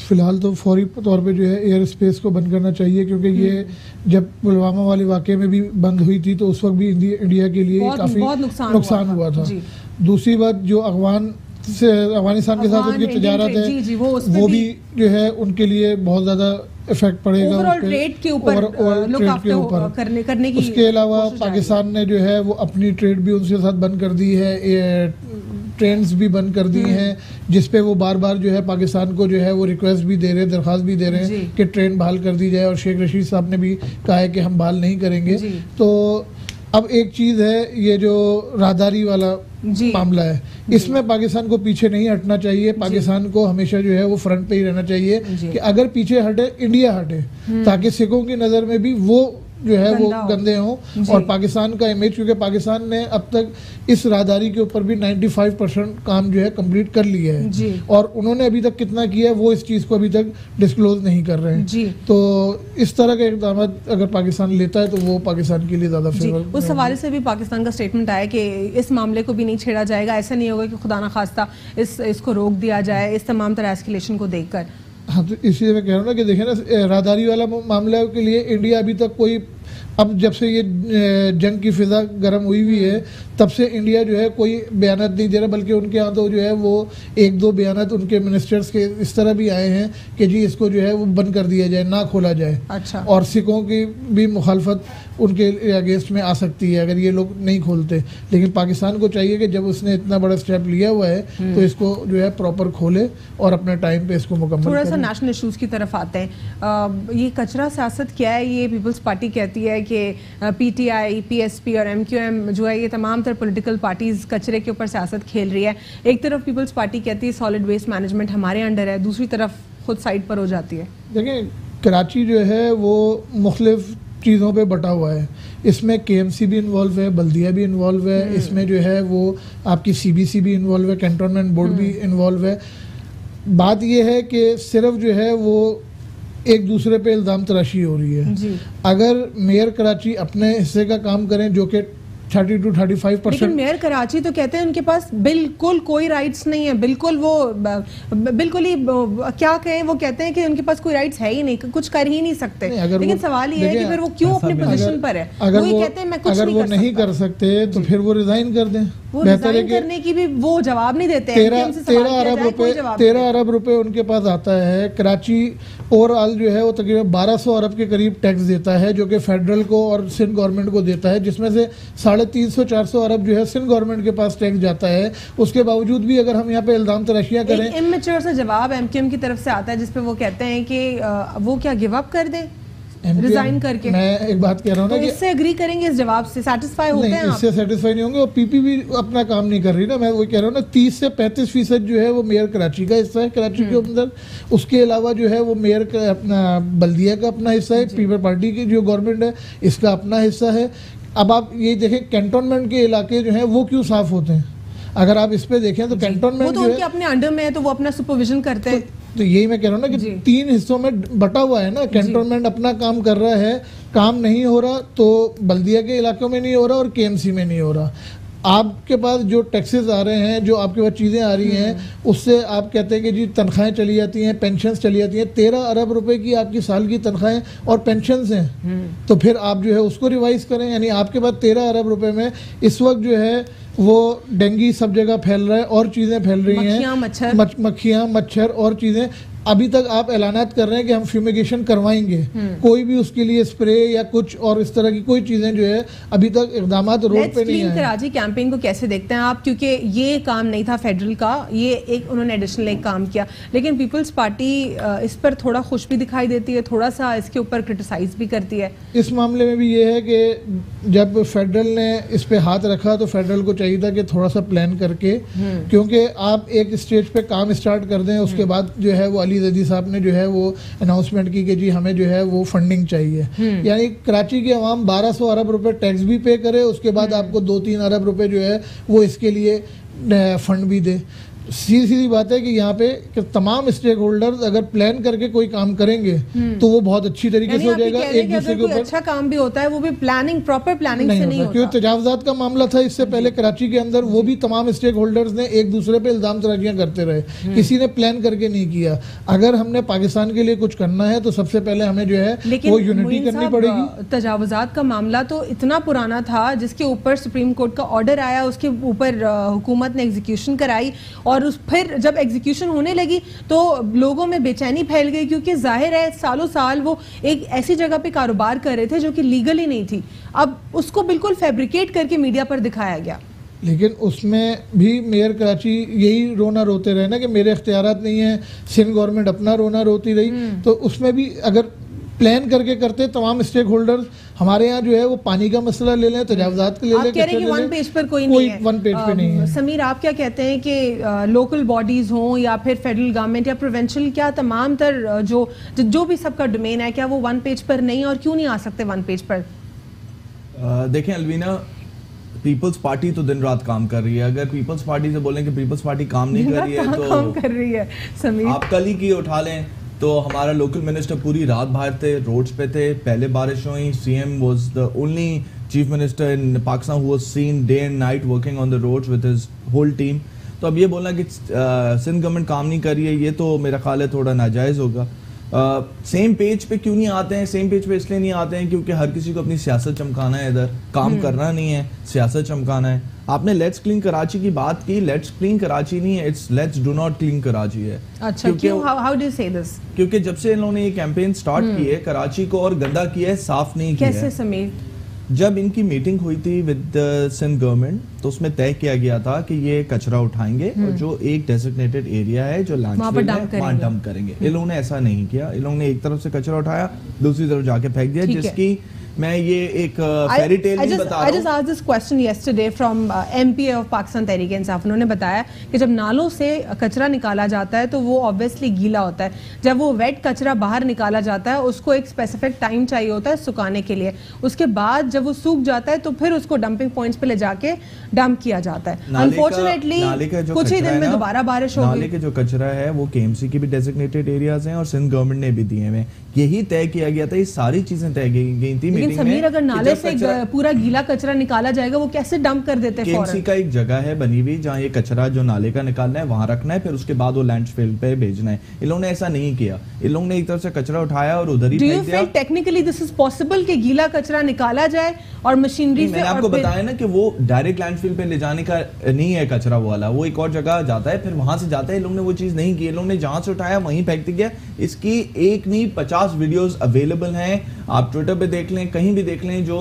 फ़िलहाल तो फौरी तौर पे जो है एयर स्पेस को बंद करना चाहिए, क्योंकि ये जब पुलवामा वाले वाक़े में भी बंद हुई थी तो उस वक्त भी इंडिया के लिए काफ़ी नुकसान हुआ था। दूसरी बात, जो अफगानिस्तान के साथ उनकी तजारत है वो भी जो है उनके लिए बहुत ज़्यादा इफेक्ट पड़ेगा ट्रेड के ऊपर करने की। उसके अलावा पाकिस्तान ने जो है वो अपनी ट्रेड भी उनके साथ बंद कर दी है, ट्रेन्स भी बंद कर दी हैं, जिस पे वो बार बार जो है पाकिस्तान को जो है वो रिक्वेस्ट भी दे रहे हैं, दरख्वास्त भी दे रहे हैं कि ट्रेन बहाल कर दी जाए, और शेख रशीद साहब ने भी कहा है कि हम बहाल नहीं करेंगे। तो अब एक चीज़ है ये जो राहदारी वाला मामला है, इसमें पाकिस्तान को पीछे नहीं हटना चाहिए, पाकिस्तान को हमेशा जो है वो फ्रंट पे ही रहना चाहिए कि अगर पीछे हटे इंडिया हटे, ताकि सिखों की नज़र में भी वो जो है वो गंदे हों, और पाकिस्तान का इमेज, क्योंकि पाकिस्तान ने अब तक इस राहदारी के ऊपर भी 95% काम जो है कंप्लीट कर लिया है, और उन्होंने अभी तक कितना किया है वो इस चीज़ को अभी तक डिस्क्लोज नहीं कर रहे हैं। तो इस तरह के इक़दाम अगर पाकिस्तान लेता है तो वो पाकिस्तान के लिए ज़्यादा फेवरेबल। उस हवाले से भी पाकिस्तान का स्टेटमेंट आया कि इस मामले को भी नहीं छेड़ा जाएगा, ऐसा नहीं होगा कि खुदा न खास्ता इसको रोक दिया जाए इस तमाम तरह एस्केलेशन को देखकर। हाँ, तो इसलिए मैं कह रहा हूँ ना कि देखें ना, राहदारी वाला मामला के लिए इंडिया अभी तक कोई, अब जब से ये जंग की फिजा गर्म हुई है तब से इंडिया जो है कोई बयानात नहीं दे रहा, बल्कि उनके यहाँ तो जो है वो एक दो बयानात उनके मिनिस्टर्स के इस तरह भी आए हैं कि जी इसको जो है वो बंद कर दिया जाए, ना खोला जाए। अच्छा। और सिखों की भी मुखालफत उनके अगेंस्ट में आ सकती है अगर ये लोग नहीं खोलते, लेकिन पाकिस्तान को चाहिए कि जब उसने इतना बड़ा स्टेप लिया हुआ है तो इसको जो है प्रॉपर खोले और अपने टाइम पे इसको मुकम्मल। थोड़ा सा नेशनल इशूज़ की तरफ आते हैं। ये कचरा सियासत क्या है? ये पीपल्स पार्टी कहती है कि PTI, PSP और MQM जो है ये तमाम तर पॉलिटिकल पार्टीज कचरे के ऊपर सियासत खेल रही है। एक तरफ पीपल्स पार्टी कहती है सॉलिड वेस्ट मैनेजमेंट हमारे अंडर है, दूसरी तरफ खुद साइड पर हो जाती है। देखिए, कराची जो है वो मुख्तलिफ चीज़ों पे बटा हुआ है, इसमें KMC भी इन्वॉल्व है, बल्दिया भी इन्वॉल्व है, इसमें जो है वो आपकी CBC भी इन्वॉल्व है, कैंटोनमेंट बोर्ड भी इन्वॉल्व है। बात यह है कि सिर्फ जो है वो एक दूसरे पे इल्ज़ाम तराशी हो रही है। अगर मेयर कराची अपने हिस्से का काम करें जो कि 30 to 35%, लेकिन मेयर कराची तो कहते हैं उनके पास बिल्कुल कोई राइट्स नहीं है, बिल्कुल वो बिल्कुल ही क्या कहें, वो कहते हैं कि उनके पास कोई राइट्स है ही नहीं, कुछ कर ही नहीं सकते। लेकिन सवाल ये है कि फिर वो क्यों अपनी पोजीशन पर है? अगर वो कहते हैं मैं कुछ नहीं कर सकते तो फिर वो रिजाइन कर दें। वो रिजाइन करने की भी वो जवाब नहीं देते। 13 अरब रुपए उनके पास आता है। कराची ओवरऑल जो है वो तकरीबन 1200 अरब के करीब टैक्स देता है जो कि फेडरल को और सिंध गवर्नमेंट को देता है, जिसमें से 350-400 अरब जो है सिंध गवर्नमेंट के पास टैक्स जाता है। उसके बावजूद भी अगर हम यहाँ पे इल्जाम तराशियाँ करें, इमेच्योर सा जवाब MQM की तरफ से आता है जिसपे वो कहते हैं कि वो क्या गिव अप कर दें रिजाइन करके। मैं एक बात कह रहा हूँ ना कि इससे एग्री करेंगे, इस जवाब से सेटिस्फाई होते हैं? इससे सेटिस्फाई नहीं होंगे। और PP भी अपना काम नहीं कर रही ना। मैं वो कह रहा हूँ ना 30 से 35% जो है वो मेयर कराची का हिस्सा है कराची के अंदर। उसके अलावा जो है वो मेयर का अपना बल्दिया का अपना हिस्सा है, पीपल पार्टी की जो गवर्नमेंट है इसका अपना हिस्सा है। अब आप ये देखें कैंटोनमेंट के इलाके जो है वो क्यों साफ होते हैं? अगर आप इस पे देखें तो कैंटोनमेंट वो तो उनके अपने अंडर में है तो वो अपना सुपरविजन करते हैं। तो यही मैं कह रहा हूँ ना कि 3 हिस्सों में बटा हुआ है ना। कैंटोनमेंट अपना काम कर रहा है, काम नहीं हो रहा तो बल्दिया के इलाकों में नहीं हो रहा और KMC में नहीं हो रहा। आपके पास जो टैक्सेस आ रहे हैं, जो आपके पास चीज़ें आ रही हैं, उससे आप कहते हैं कि जी तनख्वाहें चली जाती हैं, पेंशन्स चली जाती हैं। 13 अरब रुपए की आपकी साल की तनख्वाहें और पेंशन्स हैं, तो फिर आप जो है उसको रिवाइज करें। यानी आपके पास 13 अरब रुपए में इस वक्त जो है वो डेंगू सब जगह फैल रहा है और चीज़ें फैल रही हैं, मक्खियाँ, मच्छर और चीज़ें। अभी तक आप ऐलानात कर रहे हैं कि हम फ्यूमिगेशन करवाएंगे, कोई भी उसके लिए स्प्रे या कुछ और इस तरह की कोई चीजें जो है अभी तक इकदाम रोड पे नहीं आए। कराची कैंपेन को कैसे देखते हैं आप, क्योंकि ये काम नहीं था फेडरल का, ये एक उन्होंने एडिशनल एक काम किया, लेकिन पीपल्स पार्टी इस पर थोड़ा खुश भी दिखाई देती है, थोड़ा सा इसके ऊपर क्रिटिसाइज भी करती है। इस मामले में भी ये है कि जब फेडरल ने इस पे हाथ रखा तो फेडरल को चाहिए था कि थोड़ा सा प्लान करके, क्योंकि आप एक स्टेज पे काम स्टार्ट कर दें, उसके बाद जो है वो अली जैदी साहब ने जो है वो अनाउंसमेंट की कि जी हमें जो है वो फंडिंग चाहिए, यानी कराची के अवाम 1200 अरब रुपए टैक्स भी पे करे, उसके बाद आपको 2-3 अरब रुपए जो है वो इसके लिए फंड भी दे। सीधी सीधी बात है कि यहाँ पे कि तमाम स्टेक होल्डर्स अगर प्लान करके कोई काम करेंगे तो वो बहुत अच्छी तरीके से हो जाएगा। एक दूसरे के ऊपर अच्छा काम भी होता है, वो भी प्लानिंग, प्रॉपर प्लानिंग से नहीं होता। क्योंकि तजावजात का मामला था इससे पहले कराची के अंदर, वो भी तमाम स्टेक होल्डर्स ने एक दूसरे पे इल्जाम तराजियां करते रहे, किसी ने प्लान करके नहीं किया। अगर हमने पाकिस्तान के लिए कुछ करना है तो सबसे पहले हमें जो है वो यूनिटी करनी पड़ेगी। तजावजात का मामला तो इतना पुराना था जिसके ऊपर सुप्रीम कोर्ट का ऑर्डर आया, उसके ऊपर हुकूमत ने एग्जीक्यूशन कराई, और फिर जब एग्जीक्यूशन होने लगी तो लोगों में बेचैनी फैल गई, क्योंकि जाहिर है सालों साल वो एक ऐसी जगह पे कारोबार कर रहे थे जो कि लीगल ही नहीं थी। अब उसको बिल्कुल फैब्रिकेट करके मीडिया पर दिखाया गया। लेकिन उसमें भी मेयर कराची यही रोना रोते रहे ना कि मेरे इख्तियारात नहीं है, सिंध गवर्नमेंट अपना रोना रोती रही। तो उसमें भी अगर प्लान करके करते तमाम स्टेक होल्डर्स, हमारे यहाँ जो है वो पानी का मसला ले लें, तजावजात के ले लें, कह रहे हैं कि वन पेज पर कोई नहीं है, वन पेज पे नहीं है। समीर, आप क्या कहते हैं कि लोकल बॉडीज हों या फिर फेडरल गवर्नमेंट या प्रोविंशियल, क्या तमाम तर जो भी सबका डोमेन है, क्या वो वन पेज पर नहीं, और क्यों नहीं आ सकते वन पेज पर? देखें अलवीना, पीपल्स पार्टी तो दिन रात काम कर रही है। अगर पीपल्स पार्टी से बोलें कि पीपल्स पार्टी काम नहीं कर रही है तो काम कर रही है समीर, आप कल ही की उठा लें तो हमारा लोकल मिनिस्टर पूरी रात बाहर थे, रोड्स पे थे, पहले बारिश हुई, CM was the only chief minister in Pakistan who was seen day and night working on the roads with his whole team. तो अब ये बोलना कि सिंध गवर्नमेंट काम नहीं कर रही है, ये तो मेरा ख्याल है थोड़ा नाजायज़ होगा। सेम पेज पे क्यों नहीं आते हैं? सेम पेज पे इसलिए नहीं आते हैं क्योंकि हर किसी को अपनी सियासत चमकाना है, इधर काम करना नहीं है, सियासत चमकाना है। आपने लेट्स क्लीन कराची की बात की, लेट्स क्लीन कराची नहीं है, it's let's do not clean Karachi है। अच्छा, क्यों? हाउ डू यू से दिस? क्योंकि जब से इन लोगों ने ये कैंपेन स्टार्ट की है, कराची को और गंदा किया है, साफ नहीं किया है। कैसे समीर? जब इनकी मीटिंग हुई थी विद सिंध गवर्नमेंट तो उसमें तय किया गया था कि ये कचरा उठाएंगे और जो एक डेजिग्नेटेड एरिया है जो लैंडफिल है वहां डंप करेंगे। इन लोगों ने ऐसा नहीं किया। इन लोगों ने एक तरफ से कचरा उठाया, दूसरी तरफ जाके फेंक दिया, जिसकी मैं ये एक फेरी टेल नहीं बता रहा हूं। I just asked this question yesterday from MPA of Pakistan Tehreek-e-Insaf। उन्होंने बताया कि जब नालों से कचरा निकाला जाता है तो वो ऑब्वियसली गीला होता है, जब वो वेट कचरा बाहर निकाला जाता है उसको एक स्पेसिफिक टाइम चाहिए होता है सुखाने के लिए, उसके बाद जब वो सूख जाता है तो फिर उसको डंपिंग पॉइंट्स पे ले जाके डंप किया जाता है। अनफॉर्चुनेटली कुछ ही दिन में दोबारा बारिश हो गई। नाले के जो कचरा है वो KMC की भी डेजिग्नेटेड एरियाज हैं और सिंध गवर्नमेंट ने भी दिए हैं। यही तय किया गया था, ये सारी चीजें तय गई थी। लेकिन समीर, अगर नाले से पूरा गीला कचरा निकाला जाएगा वो कैसे डंप कर देते हैं? KMC का एक जगह है बनी हुई जहाँ ये कचरा जो नाले का निकालना है वहां रखना है, फिर उसके बाद वो लैंडफिल पे भेजना है। इन लोगों ने ऐसा नहीं किया। इन लोगों ने एक तरफ से कचरा उठाया और उधर ही फेंक दिया। टेक्निकली दिस इज पॉसिबल कि गीला कचरा निकाला जाए और मशीनरी से? मैंने आपको बताया ना कि वो डायरेक्ट लैंडफिल पे ले जाने का नहीं है कचरा वाला, वो एक और जगह जाता है, फिर वहां से जाता है। इन लोगों ने वो चीज नहीं की। इन लोगों ने जहां से उठाया वहीं फेंक दिया। इसकी एक नहीं 50 वीडियोस अवेलेबल हैं, आप ट्विटर पे देख लें, कहीं भी देख लें, जो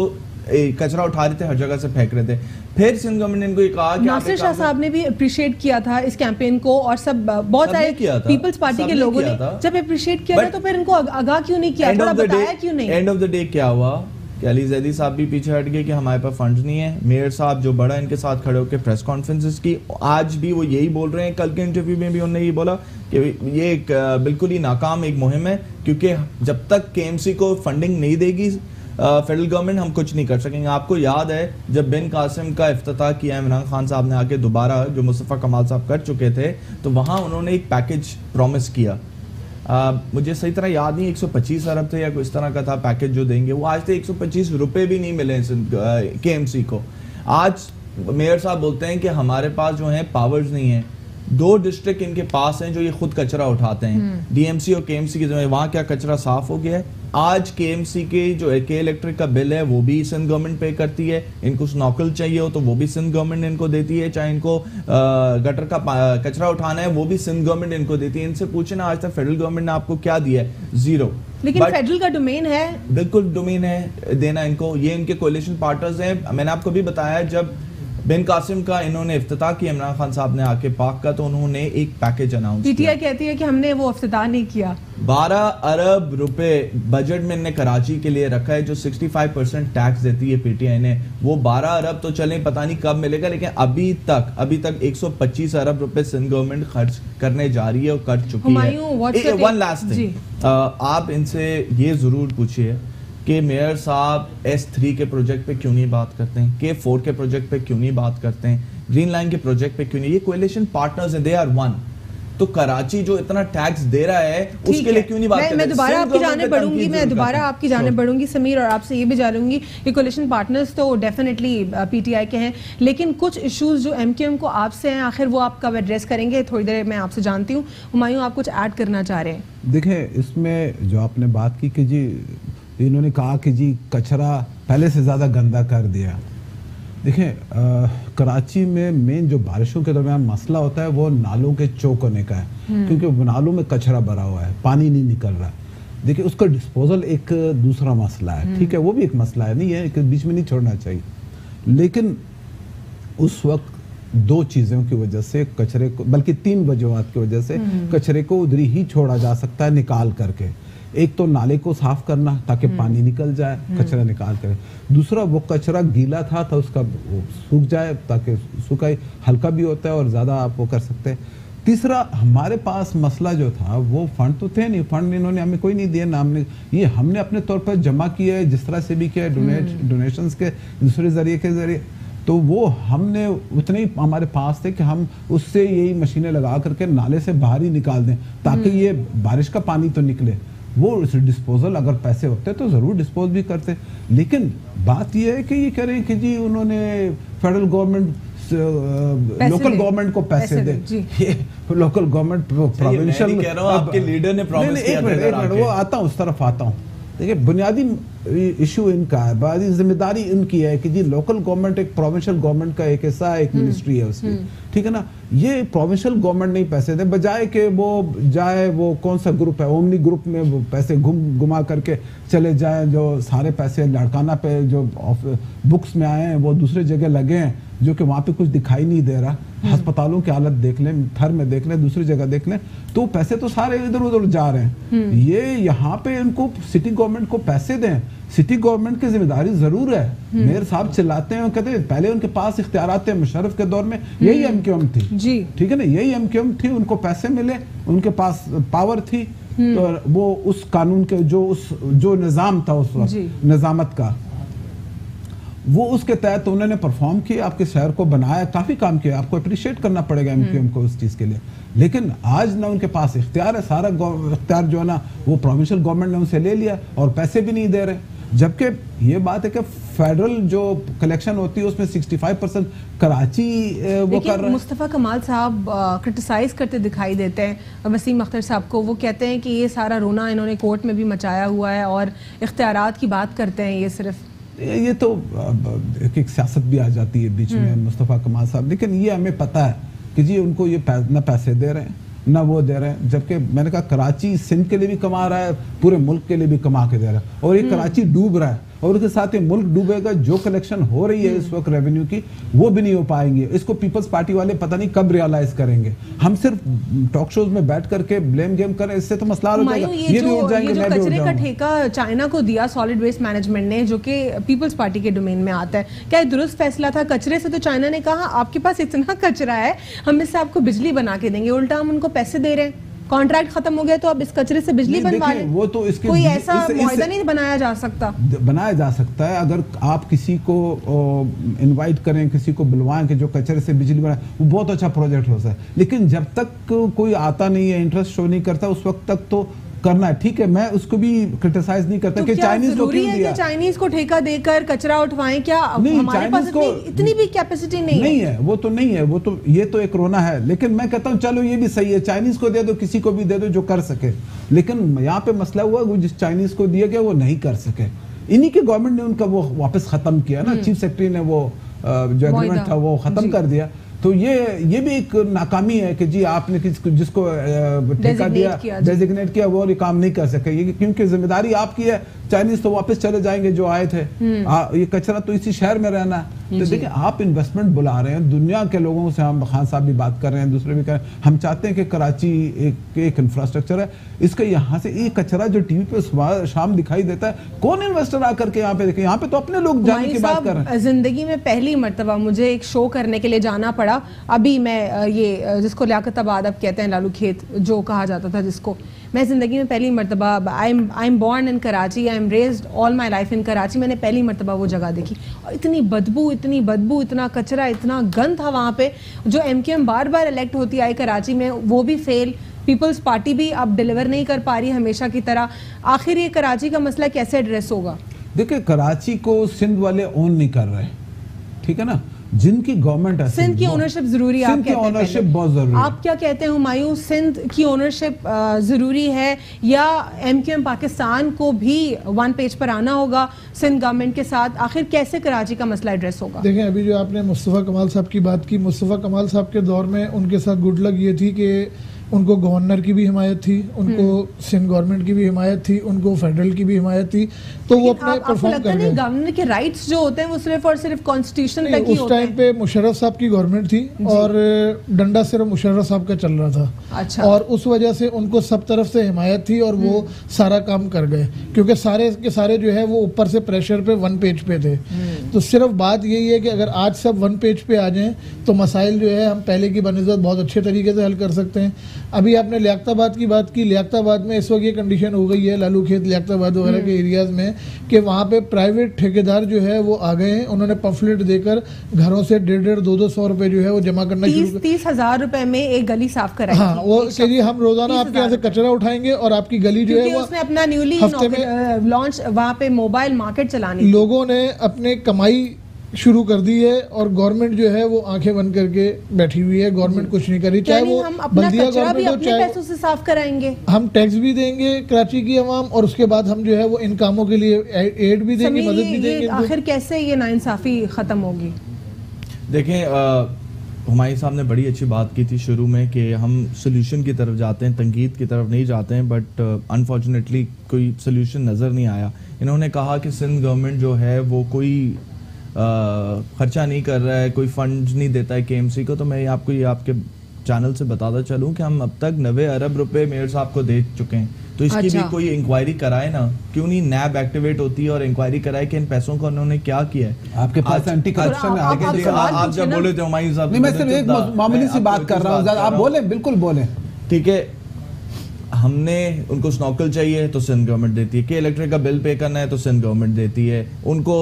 कचरा उठा रहे थे हर जगह से फेंक रहे थे। फिर सिंध गवर्नमेंट ने इनको ये कहा कि नासिर शाह साहब ने भी अप्रिशिएट किया था इस कैंपेन को और सब बहुत सारे पीपल्स पार्टी के लोगों ने जब अप्रिशिएट किया था तो फिर इनको आगाह क्यों नहीं किया, थोड़ा बताया क्यों नहीं? एंड ऑफ द डे क्या हुआ कि अली जैदी साहब भी पीछे हट गए कि हमारे पास फंड्स नहीं है। मेयर साहब जो बड़ा इनके साथ खड़े होकर प्रेस कॉन्फ्रेंसेस की, आज भी वो यही बोल रहे हैं। कल के इंटरव्यू में भी उन्होंने ये बोला कि ये एक बिल्कुल ही नाकाम एक मुहिम है, क्योंकि जब तक KMC को फंडिंग नहीं देगी फेडरल गवर्नमेंट, हम कुछ नहीं कर सकेंगे। आपको याद है जब बिन कासिम का इफ्तिताह किया इमरान खान साहब ने आके दोबारा, जो मुस्तफ़ा कमाल साहब कर चुके थे, तो वहाँ उन्होंने एक पैकेज प्रॉमिस किया। मुझे सही तरह याद नहीं 125 अरब थे या कुछ तरह का था पैकेज जो देंगे। वो आज तक 125 रुपए भी नहीं मिले KMC को। आज मेयर साहब बोलते हैं कि हमारे पास जो है पावर्स नहीं है। 2 डिस्ट्रिक्ट इनके पास हैं जो ये खुद कचरा उठाते हैं, DMC और KMC के। वहाँ क्या कचरा साफ हो गया है? आज केएमसी के जो के इलेक्ट्रिक का बिल है वो भी सिंध गवर्नमेंट पे करती है, इनको स्नॉकल चाहिए हो तो वो भी सिंध गवर्नमेंट इनको देती है, चाहे इनको गटर का कचरा उठाना है वो भी सिंध गवर्नमेंट इनको देती है। इनसे पूछे ना आज तक फेडरल गवर्नमेंट ने आपको क्या दिया है? जीरो। लेकिन फेडरल का डोमेन है, बिल्कुल डोमेन है देना इनको, ये इनके कोalition पार्टनर्स हैं। मैंने आपको भी बताया जब बिन कासिम का इन्होंने इफ्तिताह किया इमरान खान साहब ने आके पाक का, तो उन्होंने एक पैकेज अनाउंस किया। पीटीआई कहती है कि हमने वो इफ्तिताह नहीं किया। 12 अरब रुपए बजट में इन्होंने कराची के लिए रखा है, जो 65% टैक्स देती है पीटीआई ने। वो 12 अरब तो चले पता नहीं कब मिलेगा, लेकिन अभी तक 125 अरब रुपए सिंध गवर्नमेंट खर्च करने जा रही है और कर चुकी है। वन लास्ट थिंग, आप इनसे ये जरूर पूछिए कि मेयर साहब S3 के प्रोजेक्ट पे क्यों नहीं बात करते हैं, K4 के प्रोजेक्ट पे क्यों नहीं बात करते हैं, ग्रीन लाइन के प्रोजेक्ट पे क्यों नहीं? ये कोalition पार्टनर्स हैं, दे आर वन। तो कराची जो इतना टैक्स दे रहा है उसके लिए क्यों नहीं बात करते? मैं दोबारा आपकी जाने बढ़ूंगी समीर, और आपसे ये भी जानूंगी कि कोalition पार्टनर्स तो डेफिनेटली पीटीआई के हैं, लेकिन कुछ इश्यूज जो एमक्यूएम को आपसे हैं आखिर वो आप कब एड्रेस करेंगे? थोड़ी देर मैं आपसे जानती हूँ। हुमायूं, आप कुछ ऐड करना चाह रहे हैं? देखिए, इसमें जो आपने बात की कि जी इन्होंने कहा कि जी कचरा पहले से ज़्यादा गंदा कर दिया। देखिए, कराची में मेन जो बारिशों के दरमियान मसला होता है वो नालों के चौक होने का है, क्योंकि नालों में कचरा भरा हुआ है, पानी नहीं निकल रहा। देखिए, उसका डिस्पोजल एक दूसरा मसला है, ठीक है, वो भी एक मसला है, नहीं है कि बीच में नहीं छोड़ना चाहिए। लेकिन उस वक्त दो चीज़ों की वजह से कचरे को, बल्कि 3 वजूहात की वजह से कचरे को उधरी ही छोड़ा जा सकता है निकाल करके। एक तो नाले को साफ करना ताकि पानी निकल जाए, कचरा निकाल कर। दूसरा, वो कचरा गीला था उसका सूख जाए ताकि सूखा हल्का भी होता है और ज़्यादा आप वो कर सकते हैं। तीसरा, हमारे पास मसला जो था वो फंड तो थे नहीं, फंड इन्होंने हमें कोई नहीं दिया ना, हमने अपने तौर पर जमा किया है, जिस तरह से भी किया है, डोनेशंस के दूसरे जरिए के जरिए, तो वो हमने उतने ही हमारे पास थे कि हम उससे यही मशीनें लगा करके नाले से बाहर ही निकाल दें ताकि ये बारिश का पानी तो निकले। वो डिस्पोजल अगर पैसे होते तो ज़रूर डिस्पोज भी करते। लेकिन बात ये है कि ये कह रहे हैं कि जी उन्होंने फेडरल गवर्नमेंट लोकल गवर्नमेंट को पैसे दे। ये लोकल गवर्नमेंट प्रोविंशियल, कह रहा हूं आपके लीडर ने प्रॉमिस किया था। वो आता हूँ, उस तरफ आता हूँ। देखिए, बुनियादी इशू इनका है, बड़ी जिम्मेदारी इनकी है कि जी लोकल गवर्नमेंट एक प्रोविंशियल गवर्नमेंट का एक हिस्सा है, एक मिनिस्ट्री है उसकी, ठीक है ना। ये प्रोविंशियल गवर्नमेंट नहीं पैसे दे, बजाय कि वो जाए, वो कौन सा ग्रुप है, ओमनी ग्रुप में वो पैसे घुमा करके चले जाए, जो सारे पैसे लड़काना पे जो बुक्स में आए हैं वो दूसरे जगह लगे हैं, जो कि वहाँ पे कुछ दिखाई नहीं दे रहा। अस्पतालों की हालत देख लें, थर में देख लें, दूसरी जगह देख लें, तो पैसे तो सारे इधर उधर जा रहे हैं। ये यहाँ पे इनको सिटी गवर्नमेंट को पैसे दें, सिटी गवर्नमेंट की जिम्मेदारी जरूर है। मेयर साहब चिल्लाते हैं, कहते हैं पहले उनके पास इख्तियारात थे, मुशर्रफ के दौर में यही एमक्यूएम थी, ठीक है ना, यही एमक्यूएम थी, उनको पैसे मिले, उनके पास पावर थी, तो वो उस कानून के जो निज़ाम था उस वक्त निज़ामत का, वो उसके तहत उन्होंने परफॉर्म किया, आपके शहर को बनाया, काफ़ी काम किया, आपको अप्रिशिएट करना पड़ेगा एमक्यूएम को उस चीज़ के लिए। लेकिन आज ना उनके पास इख्तियार है, सारा इख्तियार जो है ना वो प्रोविंशियल गवर्नमेंट ने उनसे ले लिया और पैसे भी नहीं दे रहे। जबकि ये बात है कि फेडरल जो कलेक्शन होती है उसमें 65% कराची वो कर रहा है। मुस्तफ़ा कमाल साहब क्रिटिसाइज करते दिखाई देते हैं वसीम अख्तर साहब को, वो कहते हैं कि ये सारा रोना इन्होंने कोर्ट में भी मचाया हुआ है और इख्तियारात की बात करते हैं, ये सिर्फ ये तो एक सियासत भी आ जाती है बीच में मुस्तफ़ा कमाल साहब। लेकिन ये हमें पता है कि जी उनको ये ना पैसे दे रहे हैं ना वो दे रहे हैं, जबकि मैंने कहा कराची सिंध के लिए भी कमा रहा है, पूरे मुल्क के लिए भी कमा के दे रहा है, और ये कराची डूब रहा है और उसके साथ ये मुल्क डूबेगा। जो कलेक्शन हो रही है इस वक्त रेवेन्यू की वो भी नहीं हो पाएंगे। इसको पीपल्स पार्टी वाले पता नहीं कब रियलाइज करेंगे। हम सिर्फ टॉक शोज में बैठ करके ब्लेम गेम करें, इससे तो मसला हो जाएगा, ये भी उठ जाएंगे, मैं भी उठ जाऊंगा। कचरे का ठेका चाइना को दिया सॉलिड वेस्ट मैनेजमेंट ने, जो कि पीपल्स पार्टी के डोमेन में आता है, क्या ये दुरुस्त फैसला था? कचरे से तो चाइना ने कहा आपके पास इतना कचरा है, हम इससे आपको बिजली बना के देंगे, उल्टा हम उनको पैसे दे रहे हैं, कॉन्ट्रैक्ट खत्म हो गया तो अब इस कचरे से बिजली बनवा लें। वो तो इसके कोई ऐसा मुआहदा नहीं बनाया जा सकता? बनाया जा सकता है, अगर आप किसी को इनवाइट करें, किसी को बुलवाएं कि जो कचरे से बिजली बनाए, वो बहुत अच्छा प्रोजेक्ट हो सकता है। लेकिन जब तक कोई आता नहीं है, इंटरेस्ट शो नहीं करता, उस वक्त तक तो करना है, ठीक है, मैं उसको भी क्रिटिसाइज नहीं करता कि चाइनीज को क्यों दिया। चाइनीज को ठेका देकर कचरा उठवाएं, क्या हमारे पास इतनी भी कैपेसिटी नहीं है? वो तो नहीं है, वो तो ये तो एक रोना है, लेकिन मैं कहता हूँ चलो ये भी सही है, चाइनीज को दे दो, किसी को भी दे दो जो कर सके। लेकिन यहाँ पे मसला हुआ वो जिस चाइनीज को दिया गया वो नहीं कर सके, इन्हीं के गवर्नमेंट ने उनका वो वापस खत्म किया ना, चीफ सेक्रेटरी ने वो जो एग्रीमेंट था वो खत्म कर दिया। तो ये भी एक नाकामी है कि जी आपने जिसको ठेका दिया, डेजिग्नेट किया, वो काम नहीं कर सके, ये क्योंकि जिम्मेदारी आपकी है। चाइनीज तो वापस चले जाएंगे जो आए थे, ये कचरा तो इसी शहर में रहना है। तो देखिए आप इन्वेस्टमेंट बुला रहे हैं, दुनिया के लोगों से, हम खान साहब भी बात कर रहे हैं, दूसरे भी कर रहे हैं, हम चाहते हैं कि कराची एक इंफ्रास्ट्रक्चर है, इसका यहाँ से ये कचरा जो टीवी पे सुबह शाम दिखाई देता है, कौन इन्वेस्टर आकर के यहाँ पे देखे? यहाँ पे तो अपने लोग जाने की बात कर रहे हैं। जिंदगी में पहली मर्तबा मुझे एक शो करने के लिए जाना पड़ा। अभी मैं ये जिसको लियाकताबाद अब कहते हैं, लालू खेत जो कहा जाता था जिसको, मैं ज़िंदगी में पहली मरतबा, I am born in Karachi, I am raised all my life in Karachi, मैंने पहली मरतबा वो जगह देखी और इतनी बदबू, इतना कचरा, इतना गंद था वहाँ पे। जो MQM बार बार इलेक्ट होती आई कराची में, वो भी फेल, पीपल्स पार्टी भी अब डिलीवर नहीं कर पा रही हमेशा की तरह। आखिर ये कराची का मसला कैसे एड्रेस होगा? देखिए कराची को सिंध वाले ओन नहीं कर रहे, ठीक है ना, जिनकी गवर्नमेंट है। सिंध की ओनरशिप जरूरी है, सिंध की ओनरशिप बहुत जरूरी है। आप क्या कहते हैं हुमायूं, सिंध की ओनरशिप जरूरी है या MQM पाकिस्तान को भी वन पेज पर आना होगा सिंध गवर्नमेंट के साथ? आखिर कैसे कराची का मसला एड्रेस होगा? देखें, अभी जो आपने मुस्तफ़ा कमाल साहब की बात की, मुस्तफ़ा कमाल साहब के दौर में उनके साथ गुड लक ये थी कि उनको गवर्नर की भी हिमायत थी, उनको सिंध गवर्नमेंट की भी हिमायत थी, उनको फेडरल की भी हिमायत थी, तो वो अपने परफॉर्म कर रहे हैं। गवर्नर के राइट्स जो होते हैं वो सिर्फ और सिर्फ कॉन्स्टिट्यूशन तक ही होते हैं। उस टाइम पे मुशर्रफ साहब की गवर्नमेंट थी और डंडा सिर्फ मुशर्रफ साहब का चल रहा था। अच्छा। और उस वजह से उनको सब तरफ से हिमायत थी और वो सारा काम कर गए, क्योंकि सारे के सारे जो है वो ऊपर से प्रेशर पे वन पेज पे थे। तो सिर्फ बात यही है कि अगर आज सब वन पेज पे आ जाएं तो मसाइल जो है हम पहले की बनिस्बत बहुत अच्छे तरीके से हल कर सकते हैं। अभी आपने लियाकताबाद की बात की, लियाकताबाद में इस वक्त ये कंडीशन हो गई है, लालू खेत, लियाकताबाद वगैरह के एरियाज में, कि वहाँ पे प्राइवेट ठेकेदार जो है वो आ गए हैं, उन्होंने पम्फलेट देकर घरों से 150-200 रुपए जो है वो जमा करना शुरू। 30,000 रुपए में एक गली साफ कराई। हाँ, वो के लिए हम रोजाना आपके यहाँ से कचरा उठाएंगे और आपकी गली जो है वो उसने अपना न्यूली लॉन्च वहाँ पे मोबाइल मार्केट चलाने, लोगों ने अपने कमाई शुरू कर दी है और गवर्नमेंट जो है वो आंखें बंद करके बैठी हुई है, गवर्नमेंट कुछ नहीं करी। चाहे वो बल्दिया गवर्नमेंट हो, चाहे पैसों से साफ कराएंगे, हम टैक्स भी देंगे कराची की आवाम और उसके बाद हम जो है वो इन कामों के लिए एड भी देंगे, मदद भी देंगे। आखिर कैसे ये नाइंसाफी खत्म होगी? देखें, हुमायूं साहब ने बड़ी अच्छी बात की थी शुरू में कि हम सोल्यूशन की तरफ जाते हैं, तंकीद की तरफ नहीं जाते हैं, बट अनफॉर्चुनेटली कोई सोल्यूशन नज़र नहीं आया। इन्होंने कहा कि सिंध गवर्नमेंट जो है वो कोई खर्चा नहीं कर रहा है, कोई फंड नहीं देता है KMC को। तो मैं आपको ये आपके चैनल से बताता चलूं कि हम अब तक 90 अरब रुपए मेयर साहब को दे चुके हैं। तो इसकी भी कोई इंक्वायरी कराए ना, क्यों नहीं NAB एक्टिवेट होती है और इंक्वायरी कराए कि इन पैसों को उन्होंने क्या किया है। आपके पास एंटी करप्शन है, आप जब बोले थे हुमायूं साहब, मैं सिर्फ एक मामूली सी बात कर रहा हूँ, आप बोले, बिल्कुल बोले, ठीक है। हमने उनको स्नॉकल चाहिए तो सिंध गवर्नमेंट देती है, कि इलेक्ट्रिक का बिल पे करना है तो सिंध गवर्नमेंट देती है, उनको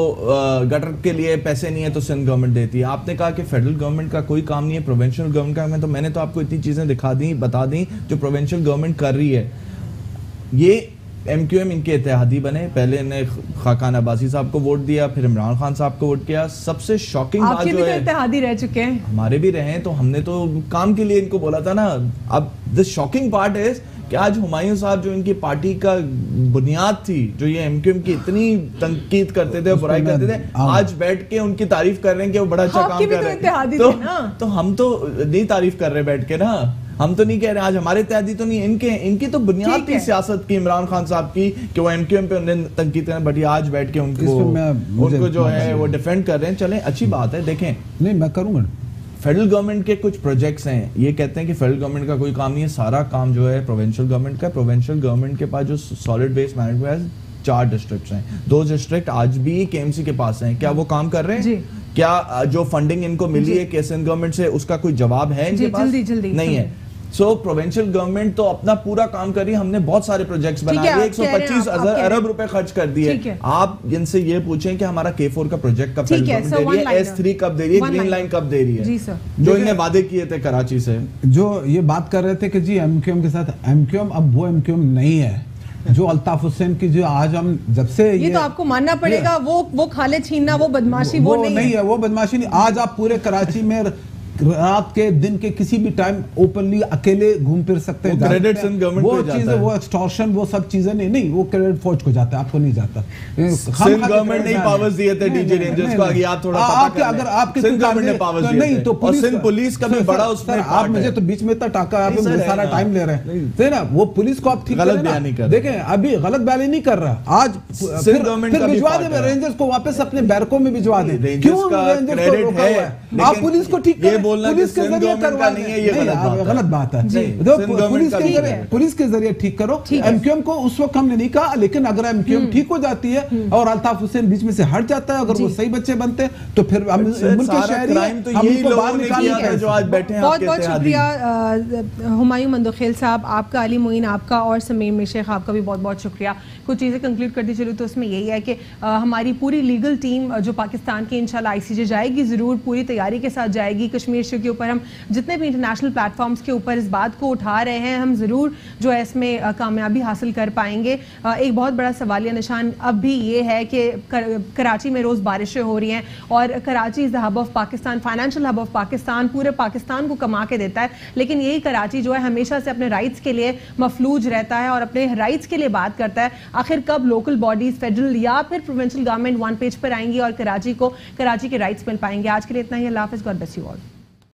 गटर के लिए पैसे नहीं है तो सिंध गवर्नमेंट देती है। आपने कहा कि फेडरल गवर्नमेंट का कोई काम नहीं है, प्रोविंशियल गवर्नमेंट का काम है, तो मैंने तो आपको इतनी चीजें दिखा दी, बता दी जो प्रोविंशियल गवर्नमेंट कर रही है। ये MQM इनके इत्तेहादी बने, पहले इन्हें खाकान अब्बासी साहब को वोट दिया, फिर इमरान खान साहब को वोट किया। सबसे शॉकिंग बात जो है, इत्तेहादी रह चुके हैं, हमारे भी रहे हैं, तो हमने तो काम के लिए इनको बोला था ना। अब द शॉकिंग पार्ट इज कि आज हुमायूं साहब जो इनकी पार्टी का बुनियाद थी, जो ये MQM की इतनी तनकीद करते थे, बुराई करते थे, आज बैठ के उनकी तारीफ कर रहे हैं कि वो बड़ा अच्छा काम कर रहे हैं। तो हम तो नहीं तारीफ कर रहे बैठ के ना, हम तो नहीं कह रहे आज हमारे इत्तेहादी तो नहीं, इनकी तो बुनियाद थी सियासत की, इमरान खान साहब की, कि वो MQM पे उन्हें तनकीद करें, बट आज बैठ के उनको जो है वो डिफेंड कर रहे हैं। चलें, अच्छी बात है। देखें, नहीं मैं करूंगा, फेडरल गवर्नमेंट के कुछ प्रोजेक्ट्स हैं, ये कहते हैं कि फेडरल गवर्नमेंट का कोई काम नहीं है, सारा काम जो है प्रोविंशियल गवर्नमेंट का। प्रोविंशियल गवर्नमेंट के पास जो सॉलिड वेस्ट मैनेजमेंट 4 डिस्ट्रिक्ट्स हैं, 2 डिस्ट्रिक्ट आज भी KMC के पास हैं। क्या वो काम कर रहे हैं? क्या जो फंडिंग इनको मिली है केसन गवर्नमेंट से, उसका कोई जवाब है इनके पास? जल्दी नहीं है। सो प्रोविंशियल गवर्नमेंट तो अपना पूरा काम कर रही है। हमने बहुत सारे प्रोजेक्ट्स बनाए, 125 अरब रुपए खर्च कर दिए। आप इनसे ये पूछें कि हमारा K4 का प्रोजेक्ट कब दे रही है, S3 कब दे रही है, ग्रीन लाइन कब दे रही है, जो इन्हें वादे किए थे कराची से। जो ये बात कर रहे थे कि जी MQM के साथ, MQM अब वो MQM नहीं है जो अल्ताफ हुसैन की जो आज हम जब से ये तो आपको मानना पड़ेगा, वो खाले छीनना, वो बदमाशी वो नहीं है, वो बदमाशी नहीं। आज आप पूरे कराची में रात के दिन के किसी भी टाइम ओपनली अकेले घूम फिर सकते हैं, क्रेडिट सिंध गवर्नमेंट वो पे जाता चीजें, है। वो एक्सटॉर्शन, वो सब चीजें नहीं, वो क्रेडिट फौज को जाता है, आपको नहीं जाता। सिंध गवर्नमेंट ने पावर्स दिए थे डीजी रेंजर्स को, आगे आप थोड़ा आपके अगर आपके सिंध गवर्नमेंट ने पावर्स दिए नहीं थे, तो और सिंध पुलिस का भी बड़ा उसमें आप मुझे तो बीच में इतना टाका, आप सारा टाइम ले रहे हैं ना, वो पुलिस को आप ठीक गलत बयानी कर, देखें अभी गलत बयानी नहीं कर रहा, आज सिंध गवर्नमेंट का भिजवा दे रेंजर्स को वापस अपने बैरकों में भिजवा दे। रेंजर्स का क्रेडिट है, आप पुलिस को ठीक ये बोलना पुलिस के जरिए करवा नहीं है, ये गलत बात है। पुलिस के जरिए ठीक करो। एमक्यूएम को उस वक्त हमने नहीं कहा, लेकिन अगर एमक्यूएम ठीक हो जाती है और अल्ताफ हुसैन बीच में से हट जाता है, अगर वो सही बच्चे बनते हैं तो फिर मुल्क के शहरी तो यही लोगों ने किया था जो आज बैठे हैं। बहुत बहुत शुक्रिया हुमायूं मंदोखेल साहब आपका, अली मोइन आपका, और समीर मिर्शेख आपका भी बहुत बहुत शुक्रिया। कुछ चीज़ें कंक्लूड करती चलूँ तो उसमें यही है कि हमारी पूरी लीगल टीम जो पाकिस्तान की इंशाल्लाह ICJ जाएगी, ज़रूर पूरी तैयारी के साथ जाएगी। कश्मीर इशू के ऊपर हम जितने भी इंटरनेशनल प्लेटफॉर्म्स के ऊपर इस बात को उठा रहे हैं, हम ज़रूर जो है इसमें कामयाबी हासिल कर पाएंगे। एक बहुत बड़ा सवालिया निशान अब भी ये है कि कराची में रोज़ बारिशें हो रही हैं और Karachi is the hub of Pakistan, financial hub of Pakistan, पूरे पाकिस्तान को कमा के देता है, लेकिन यही कराची जो है हमेशा से अपने राइट्स के लिए मफलूज रहता है और अपने राइट्स के लिए बात करता है। आखिर कब लोकल बॉडीज, फेडरल या फिर प्रोविंशियल गवर्नमेंट वन पेज पर आएंगी और कराची के राइट्स मिल पाएंगे? आज के लिए इतना ही। अल्लाह हाफ़िज़, गॉड ब्लेस यू ऑल।